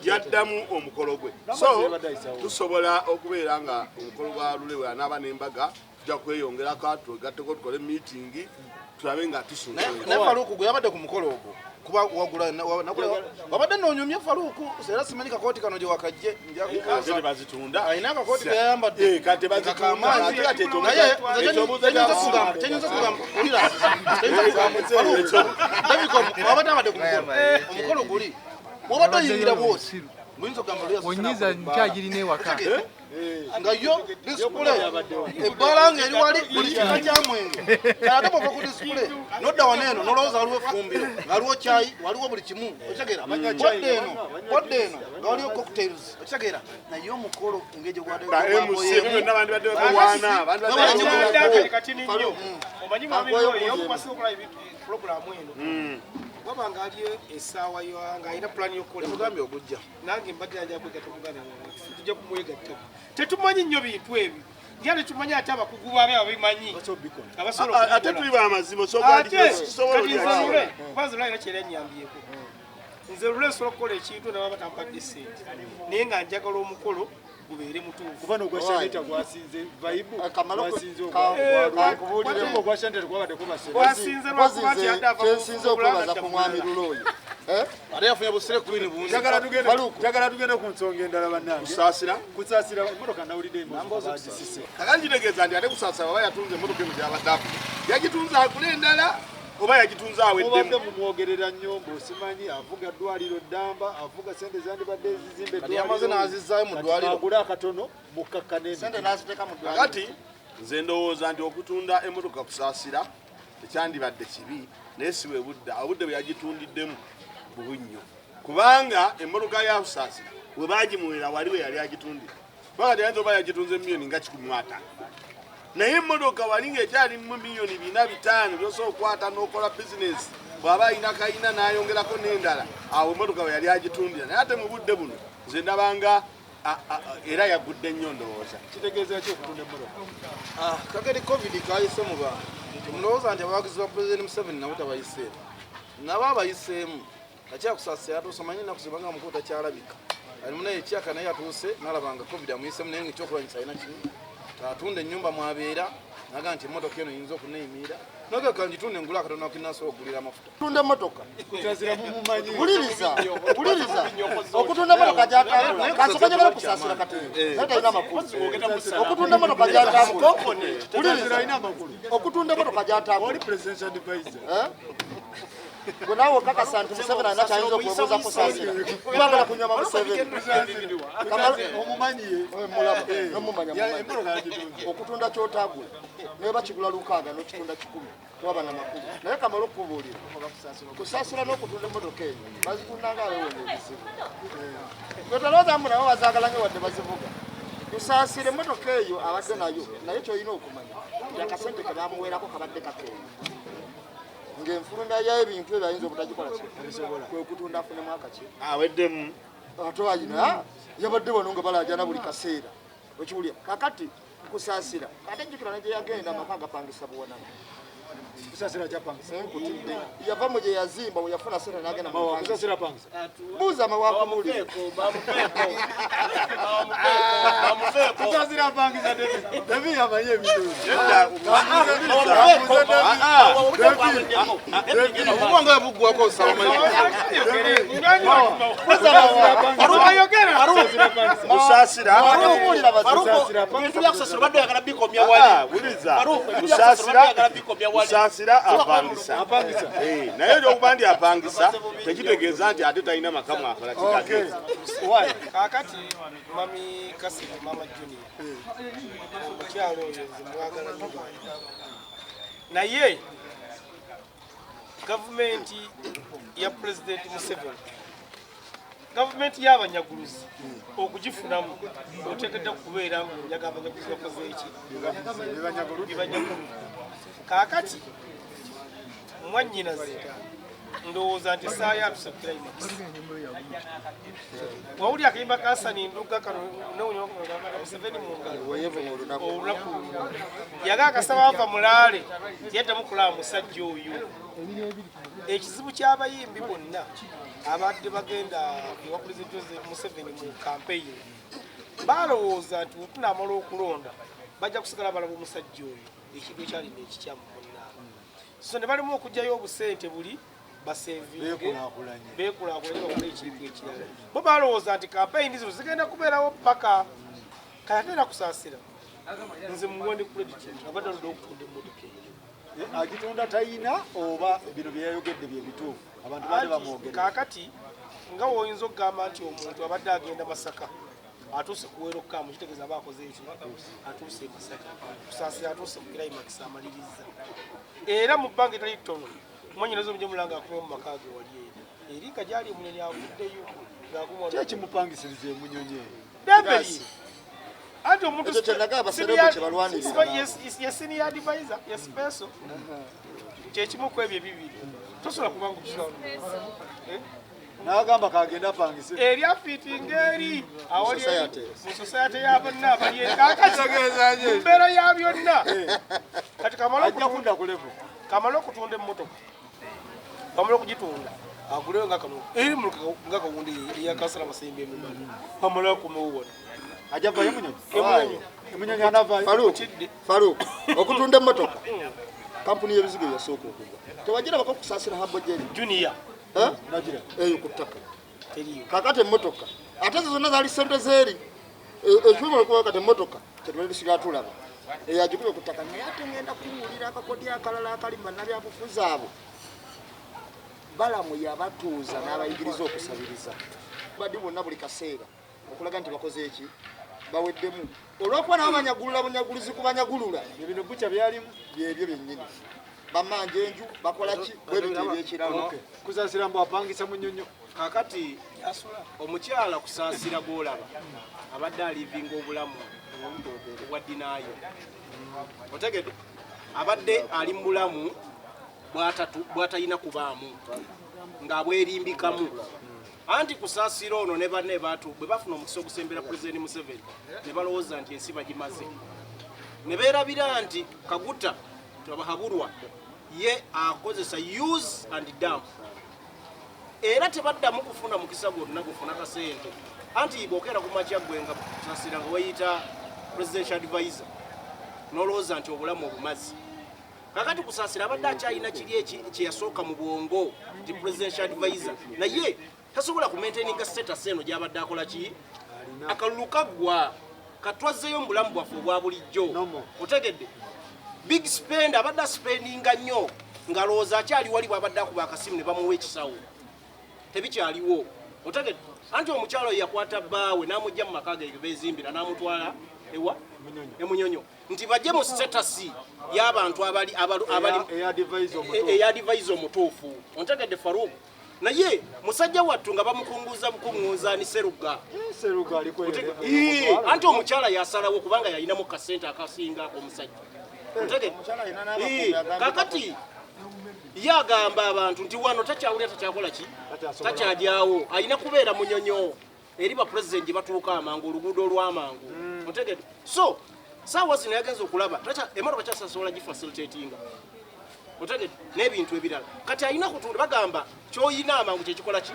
yaddamu omukolo gwe. So tusobola okubeera nga omukolo gwa Lule we anaaba n'embaga tujja kweyongerako twegatteko tukole meeting tulabe nga tusunze. Naye Faruku gwe yabadde ku mukolo ogwo kuba wagula wabadde noonyumye Faruku era simanyi kakooti kano gye wakajje nja bazitunda ayina akakooti ke yayambadde kate bazitunda naye tenyinza kugamba ulira wabadde abadde ku omukolo guli wabadde oyingira bwosi muyinza okugamba onyiza nkyagirina ewaka nga yo disipule ebbala nga eri wali buli kika kya mwenge ate bwova ku disipule nodda waneeno nolowooza waliwo efumbiro nga waliwo kyayi waliwo buli kimu okitegeera podde eno nga waliwo cocktails okitegeera naye omukolo engeri omanyi Mwami Lule yokukwasira okulaba ebintu pulogulaamu eno wabanga ali essaawa nga alina pulaani y'okukola mugambye ogujja nange mbadde ajja kwegatta muganda tujja kumwegattako tetumanyi nnyo bintu ebyo nga tetumanyi ate abakugu baabe ababimanyi ate tuli bamazima kwanza olwalira kyera nnyambyeko nze lulesobola okukola ekintu naba batampadde sente naye nga njagala omukolo gubeere mutuufu kubano ogwashaneta gwasinze vaibu gwasinze gwasinze lwakuba nti adde ava kyensinze okwebaza ku mwami luloyo ate yafunye busire kwini bungi jagala tugende ku nsonga endala bannange kusaasira emmotoka nawulidde bagisise kakati kitegeeza nti ate kusaasira baba yatunze emmotoka eno gyabadde afu yagitunze akula endala oba yagitunze aweddemu mubadde mumwogerera nnyo ng'osimanyi avuga ddwaliro ddamba avuga sente zandibadde ezizimba yamaze n'azizaayo mu ddwaliro agule akatono mukkakane sente n'aziteeka mu ddwaliro kakati nze ndowooza nti okutunda emmotoka kusaasira ekyandibadde kibi naye si bwe budde obudde bwe yagitundiddemu bubi nnyo kubanga emmotoka ya kusaasira bwe baagimuwera wali we yali agitundira bakati ayinza oba yagitunze miliyoni nga 15 naye emmotoka wali ng'ekyali mu miliyoni 4-5 byosobola okukwata n'okola bizinesi bw'aba alina kayina n'ayongerako n'endala awo emmotoka we yali agitundira naye ate mu budde buno nze ndabanga era yagudde nnyo ndowooza kitegeeza ki okutunda emmotoka kakati covid kayise mu bantu mulowooza nti abawagizi ba pulezidenti Museveni nabo tabayiseemu nabo abayiseemu akyakusaasira atuuse omanyi ennaku zibanga mukulu takyalabika alimu naye ekyaka naye atuuse nalabanga covid amuyiseemu naye ngaekyokulwanyisa alina kino atunda ennyumba mwabeera naga nti emmotoka eno yinza okuneeyimira nogeka ngitunde ngula akatono akinasobola okugulira amafuta okutunda emmotoka kusaasira mumumanyi wuliriza okutunda emmotoka gyatambula kansokanyagala kusaasira katebe naye talina makulu okutunda emmotoka gyatambula wuliriza okutunda emmotoka gyatambula oli presidential advisor gwe naawe okakasa nti Museveni alina kyayinza okwebuuza kusaasira twagala kunyama Museveni omumanyi okutunda kyotagula naye bakigula 600 n'okitunda 10 twaba na makulu naye kamala okubuulira kusaasira n'okutunda emmotoka eyo bazitunda nga abewona ebizibu twetoloozamu nabo bazaagala nga wadde bazivuga kusaasira emmotoka eyo abadde nayo naye kyolina okumanya nti akasente ke bamuweerako kabadde kakeeyo ng'enfulumya y'ebintu ebyo ayinza obutagikola kwe kutunda afunemu akaki aweddemu ate ayina yabadde wano nga balajana buli kaseera okiwulira kakati kusaasira ate njukira ne gye yagenda amaka agapangisa buwanana kusaasira kyapangisa nkutidde yava mu gye yazimba we yafuna sente n'agenda kusaasira pangisa buuza amawakumuli kusaasira pangisa devi amanyi ebintu obubanga yabuggwako osabamanyi kusaasira kusaasira apangisa naye olwokuba ndi apangisa tekitegeeza nti ate talina makamu akola kikagezi kakati mami Kassim mama Junior omukyalo oyo nze mwagala nnyo naye gavumenti ya pulezidenti Museveni gavumenti y'abanyaguluzi okugifunamu oteekedde kubeera ngunyaga abanyaguluzi bakoze eki bibanyagulu kakati mwannyinaze ndowooza nti essaawa atuse ku climax wawuli akayimba ka Sani Nduga kano Museveni mu ngalo olunaku yaga akasaba ava mulaale yaddamu kulaba musajja oyo ekizibu ky'abayimbi bonna abadde bagenda ewa pulezidenti Museveni mu kampeyini balowooza nti wetunaamala okulonda bajja kusigala balaba omusajja oyo ekintu ekyalina ekikyamu bonna so ne balimu okugyayo obusente buli basevinge bekulaakulanye bakole ekintu ekirala bo balowooza nti kampeyini zino zigenda kubeerawo paka kayatera kusaasira nze muwende credit abadde aludde okutunda emmotoka eyo agitunda tayina oba bino byeyayogedde bye bituufu abantu bali bamwogera kakati nga woyinza okugamba nti omuntu abadde agenda Masaka atuuse kuweera okukaamu kitegeeza aba akoze eki atuuse e Masaka kusaasira atuuse ku climax amaliriza era mu bbanga etali ttono mwannyinaze omujja mulanga akumye mu maka ge wali eri eringa gyali emunyonyi avuddeyo kyekimupangisiriza emunyonyi demberi anti omuntu ye senior advisor ye special kyekimu ku ebyo ebibiri tosobola kubanga okisala n'agamba kagenda apangise eri afiitinga eri awali mu society y'abonna abali kakati mu mbeera ya byonna kati kamala okutunda emmotoka kamala okutunda emmotoka kamala okugitunda agulewo nga kawundi yakasala masimbi emumani pamala kumewona ajavayo munyonyi emunyonyi anavayo Faruk okutunda emmotoka kampuni y'ebizigo yasooka okugwa tewagira bakakusaasira habojeri junior nagira eyo ku ttaka kakati emmotoka ate zo zonna zaali ssente zeeri ekyuma okuba kati emmotoka kyetwalisiga tulaba eyagikuba ku ttaka naye ate ngenda kuwulira akakodi akalala akali bannabyabufuzi abo balamu yabatuuza n'abayigiriza okusabiriza badde bonna buli kaseera okulaga nti bakoze eki baweddemu olw'okuba nabo banyagulula bunyagulizi ku banyagulula ebino bukya byalimu byebyo byennyini bamanja enju bakola ki bwebyo ebyekiralo kusaasira mbu apangisa munyonyo kakati omukyala kusaasira gwolaba abadde alivinga obulamu obwa dinaayo otegedde abadde ali mu bulamu bw'atalina kubaamu ng'abwerimbikamu anti kusaasira ono ne banne baatu bwe bafuna omukisa ogusembera pulezidenti Museveni ne balowooza nti ensi bagimaze ne beerabira nti Kaguta Bahabulwa ye akozesa use and dump era tebaddamu kufuna mukisa gwonna gufuna kasente anti bw'okeera ku makya gwe nga kusaasira nga weyita presidential advisor n'olowooza nti obulamu obumazi kakati kusaasira abadde akyalina kiri kye yasooka mu bwongo nti presidential advisor naye tasobola ku maintaininga status eno gy'abadde akola ki akalulu kaggwa katwazzeyo mu bulamu bwaffe obwa bulijjo otegedde big spend abadde aspendinga nnyo ng'alowooza akyali wali bw'abadde akuba akasimu ne bamuwa ekisawo tebikyaliwo otegedde anti omukyalo yakwata bbaawe n'amugja mu maka ge beezimbira n'amutwala ewa emunyonyo nti bajje mu status y'abantu eyadivaiza omutuufu ontegedde Faruku naye musajja wattu nga bamukunguza bukunguza ni Seruga anti omukyala yasalawo kubanga yalinamu kasente akasinga omusajja kakati yagamba abantu nti wano takyawulira takyakola ki takyajyawo alina kubeera munyonyo eri bapulezidenti batuuka amangu oluguudo olw'amangu otegedde so saawa zino yagenza okulaba emotoka kyasasobola gifacilitatinga otegedde n'ebintu ebirala kati alina kutunda bagamba kyoyina amangu kyekikola ki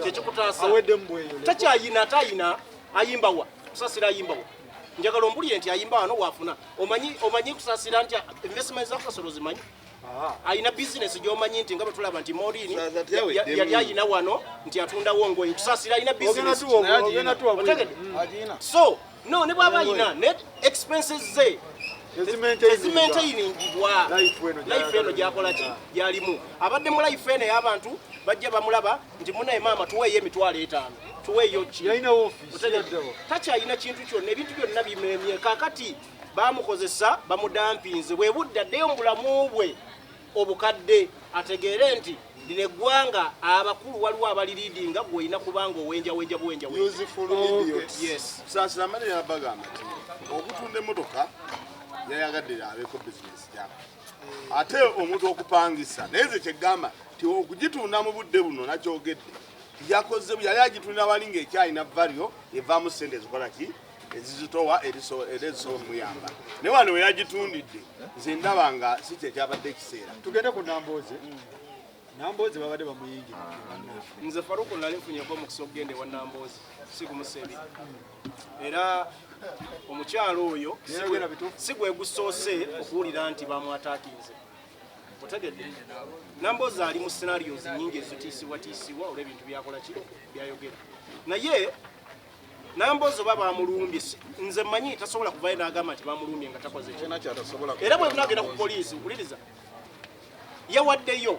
kyekikutaasa takyayina atayina ayimbawa kusaasira ayimbawa njagala ombulire nti ayimba wano wafuna omanyi kusaasira nti investment za kasolo zimanyi alina bizinesi gy'omanyi nti nga bwe tulaba nti Morini yali ayina wano nti atundawo ngoyi tusaasira alina bizinesi so no ne bw'aba ayina net expenses ze ezimaintainingibwa life eno gyakola ki gyalimu abadde mu life eno y'abantu bajja bamulaba nti munaye maama tuweeyo emitwalo 5 tuweeyo ki takyalina kintu kyonna ebintu byonna bimemye kakati bamukozesa bamudampinze bwe budde addeyo mu bulamu bwe obukadde ategeere nti lino eggwanga abakulu waliwo abaliriidinga gwolina kubanga owenjawenja kusaasira amanene yabagamba nti okutunda emmotoka yayagadde abeeko bizinesi gyabo ate omuntu okupangisa naye ze kyegamba ti okugitunda mu budde buno nakyogedde yakoze yali agitunda wali ng'ekyalina valio evaamu ssente ezikola ki ezizitowa ezisobola omuyamba naye wano we yagitundidde nze ndaba nga si kyekyabadde ekiseera tugende ku Namboozi babadde bamuyingira nze Faruku nali nfunyeko omukisa okugenda ewa Namboozi si kumusebi era omukyalo oyo si gwe gusoose okuwulira nti bamwataakinze otegedde Namboozi ali mu scenarios nyingi ezitiisibwatiisibwa olw'ebintu byakola ki byayogera naye Namboozi oba bamulumbye nze mmanyi tasobola kuvayo n'agamba nti bamulumbye nga takoze era bwe bunagenda ku poliisi mpuliriza yawaddeyo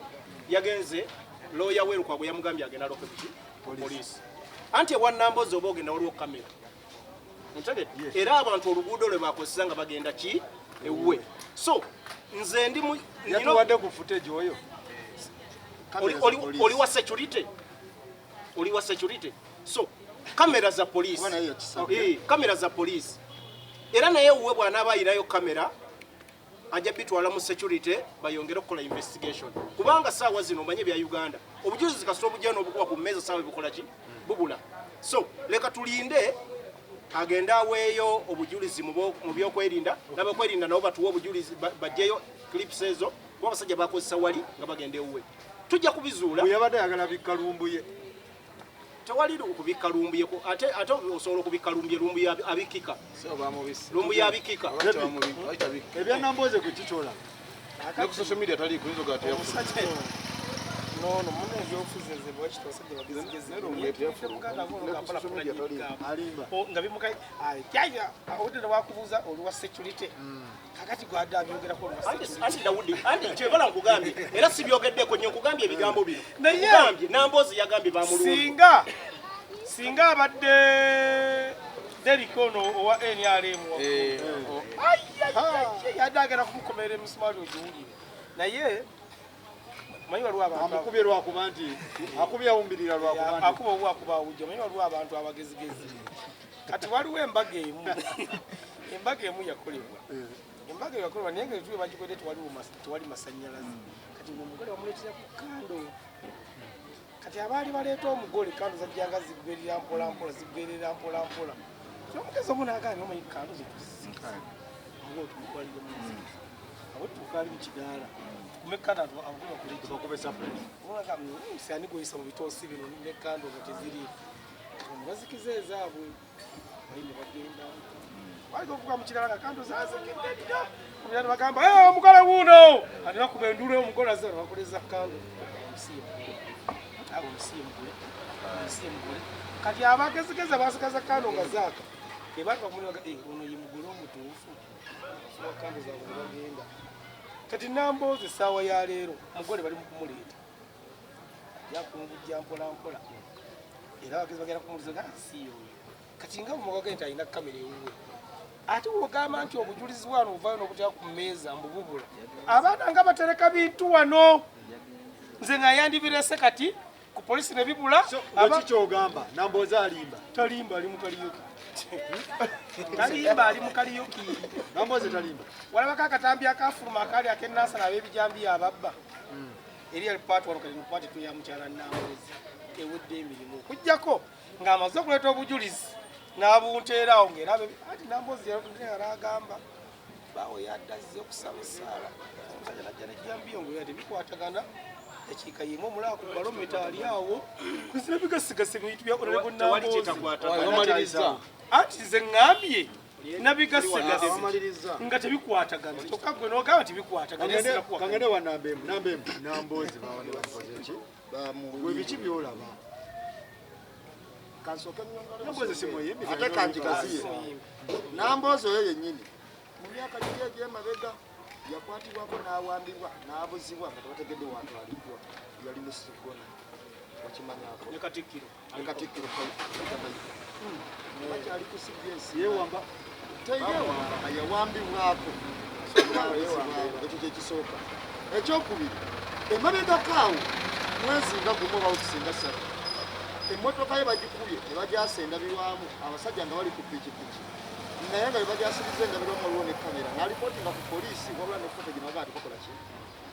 yagenze looya we Lukwago yamugambye agenda aloke ku poliisi anti ewa Namboozi oba ogenda waliwo kamera otegedde era abantu oluguudo lwe bakozesa nga bagenda ki ewuwe so nze ndi yatuwadde ku footage oyo oli wa security so kamera za poliisi kamera za poliisi era naye uwe bw'anaaba ayinayo kamera ajja bitwala mu security bayongere okukola investigation kubanga saawa zino omanye bya Uganda obujulizi kasita obujja n'obukuba ku mmeeza saawa bukola ki bubula so leka tulinde agenda aweeyo obujulizi mu byokwerinda n'abakwerinda nabo batuwa obujulizi bajjeyo clips ezo kuba abasajja bakozesa wali nga bagenda ewuwe tujja kubizuula bwe yabadde ayagala bikkalumbuye tewali kubikka lumbuye ate osobola okubikka lumbuye abikika lumbuye abikika ebya Nambooze ku kichola ne ku social media tali kuyinza ogala teyafuza nono mune ebyobufuzi nze bwekitosajja bagezigeznga bimuka jaja obudde newakubuuza oli wa security kakati gwadde abyogerako anti Dawudi anti kyebala nkugambye era sibyogeddeko nnyo nkugambye ebigambo bino nkugambye Nambooze yagambye bamulundu singa abadde Derikono owa NRM yadde agenda kumukomerera emisumaali ogiwulire naye manyi waliwo abantu amukubye lwakuba nti akubye awumbirira lwakuba nti akuba obwakuba awujja manyi waliwo abantu abagezigezi kati waliwo embaga emu yakolebwa embaga yakolebwa naye nga tuwe bagikwedde tewali masannyalaze kati omugole bamuleetera ku kando kati abaali baleeta omugole kando zajjanga zigwerera mpolampola zigwerera mpolampola omugezi omu naagambye omanyi kando zetuzizikaani abo tumukwalire muziki abo tukaali mu kidaala kumekanda abagula kuleki bakubesa press onaga msani goyisa mu bitoosi bino nekando nga teziri bazikize ezaabwe bayine bagenda waliwo okuva mu kirala kando zazekedde omuyana bagamba omugole wuno alina kubendula omugole azze bakoleza kando mugule kati abagezigeza basigazza kando nga zaaka ebantu bamuliwaga ono ye mugole omutuufu kando zaabwe bagenda kati Nambooze essaawa ya leero omugole bali mu kumuleeta yakungujja mpolampola era abagezi bagenda kumuliza siyo kati nga mumogaga nti alina kamera ewuwe ate wogamba nti obujulizi wano ovayo n'obutera ku mmeeza mbububula abaana nga batereka bintu wano nze nga yandibirese kati ku polisi ne bibula kikyogamba Nambooze alimba talimba ali mu kaliyoki talimba ali mu kaliyoki Nambooze talimba walabako akatambi akafuluma akali ak'ennansana ab'ebijambi ababba eri alipaati wano kati nupaati tuya mukyala Nambooze ewedde emirimu okujjako ng'amaze okuleeta obujulizi n'abunteerawo ng'era ati Nambooze yalagamba bawe yaddazze okusaba essaala omusajja najja nejjambiyo ngo tebikwatagana ekiika yemu omulaba ku balometa ali awo kuzira bigasigase bintu byakolera Nambooze anti nze ŋŋambye nabigasigase nga tebikwatagana kyokka gwe n'ogamba tebikwatagana kangene wa Nambemu Nambooze bawane bakoze ki gwe biki byolaba Nambooze simuyimbi ate kanjigaziye Nambooze oyo yennyini mu myaka giri egy'emabega yakwatibwako n'awambibwa n'abuzibwa nga tebategedde wantwaliddwa yali musigona wakimanyako ne Katikkiro bakyali ku CBS yewamba teyewamba yawambibwako ekyo kyekisooka ekyokubiri emabegakaawo mwezi nga gumu oba okusinga ssatu emmotoka ye bagikubye ne bagyasa endabirwamu abasajja nga bali ku pikipiki naye nga bebagyasiriza endabirwamu waliwo ne kamera n'alipootinga ku poliisi wabula ne foto gye nagaa tukokola ki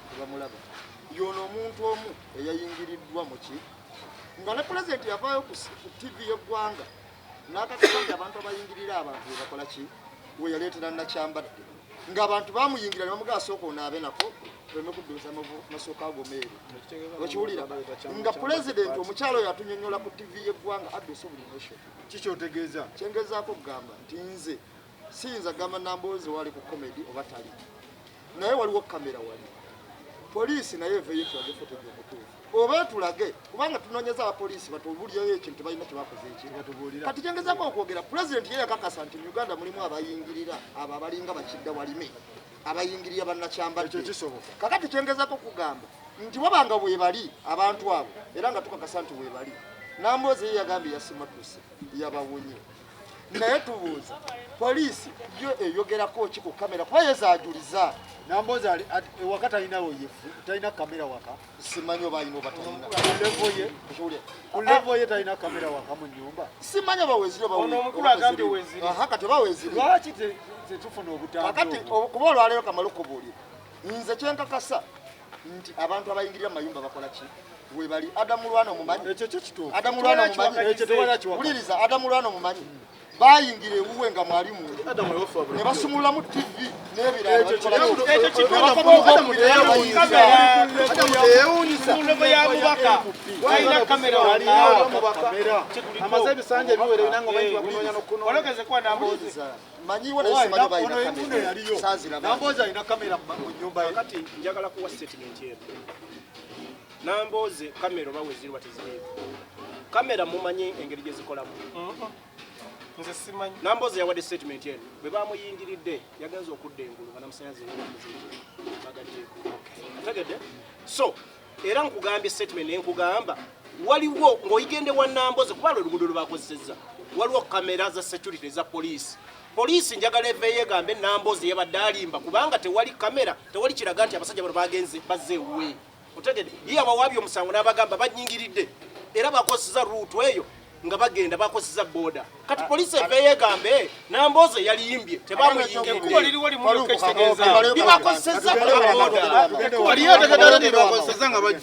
tebamulaba yono omuntu omu eyayingiriddwa mu ki nga ne pulezidenti yavaayo ku TV y'eggwanga n'akakasa nti abantu abayingirira abantu bebakola ki we yaleetera nakyambadde ng'abantu bamuyingira ne bamugaa sooka onaabe nako tuleme kudduuza masooka ago meeri okiwulira nga pulezidenti omukyalo oyo atunyonnyola ku TV y'eggwanga adduuse obulimotion kikyotegeeza kyengezaako okugamba nti nze siyinza kugamba Nambooze wali ku komedi oba tali naye waliwo kamera wali poliisi naye eveyo etulage foto gy'omutuufu oba etulage kubanga tunoonyeza abapoliisi batubulyeyo ekintu tebalina kyebakoze ekiri kati kyengezaako okwogera pulezidenti ye yakakasa nti mu Uganda mulimu abayingirira abo abalinga bakidda walime abayingirira bannakyambadde kakati kyengezaako okugamba nti wabanga bwebali abantu abo era nga tukakasa nti webali Nambooze ye yagambye yasimatuse yabawonye naye tubuuza poliisi yo eyogerako ki ku kamera kuba yezaajuliza Nambooze ewaka talinawo yefu talina kamera waka simanyi oba alina oba talina ku levo ye talina kamera waka mu nyumba simanyi oba weziri omukulu agambye weziri kati oba weziri lwaki tetufuna obutambi kakati kuba olwaleero kamala okubuulira nze kyenkakasa nti abantu abayingirira mu mayumba bakola ki we bali Adamu Lwano mumanyi ekyo kituufu Adamu Lwano mumanyi ekyo tewala kiwaka uliriza Adamu Lwano mumanyi bayingire ewuwe nga mwalimu ne basumulula mu TV n'ebirala kati njagala kuwa statement eno Nambooze kamera oba wezirwa teziriiwo kamera mumanyi engeri gye zikolamu nze simanyi Nambooze yawadde statement eno bwe bamuyingiridde yagenza okudda engulu nga namusanyaze tegedde so era nkugambye statement nenkugamba waliwo ng'oyigende wa Nambooze kubanga oluguudo lwe bakozesezza waliwo kamera za security eza poliisi njagala eveeyo egambe Nambooze yabadde alimba kubanga tewali kamera tewali kiraga nti abasajja bano bagenze bazze ewuwe otegedde ye abawaabye omusango n'abagamba banyingiridde era bakozeseza ruutu eyo nga bagenda bakozeseza booda kati poliisi eveeyo egambe Nambooze yaliyimbye ekkubo liriwo limuyoka ekitegeeza bibakozeseza booda waliyo tegeddala nti bakozeseza nga bajja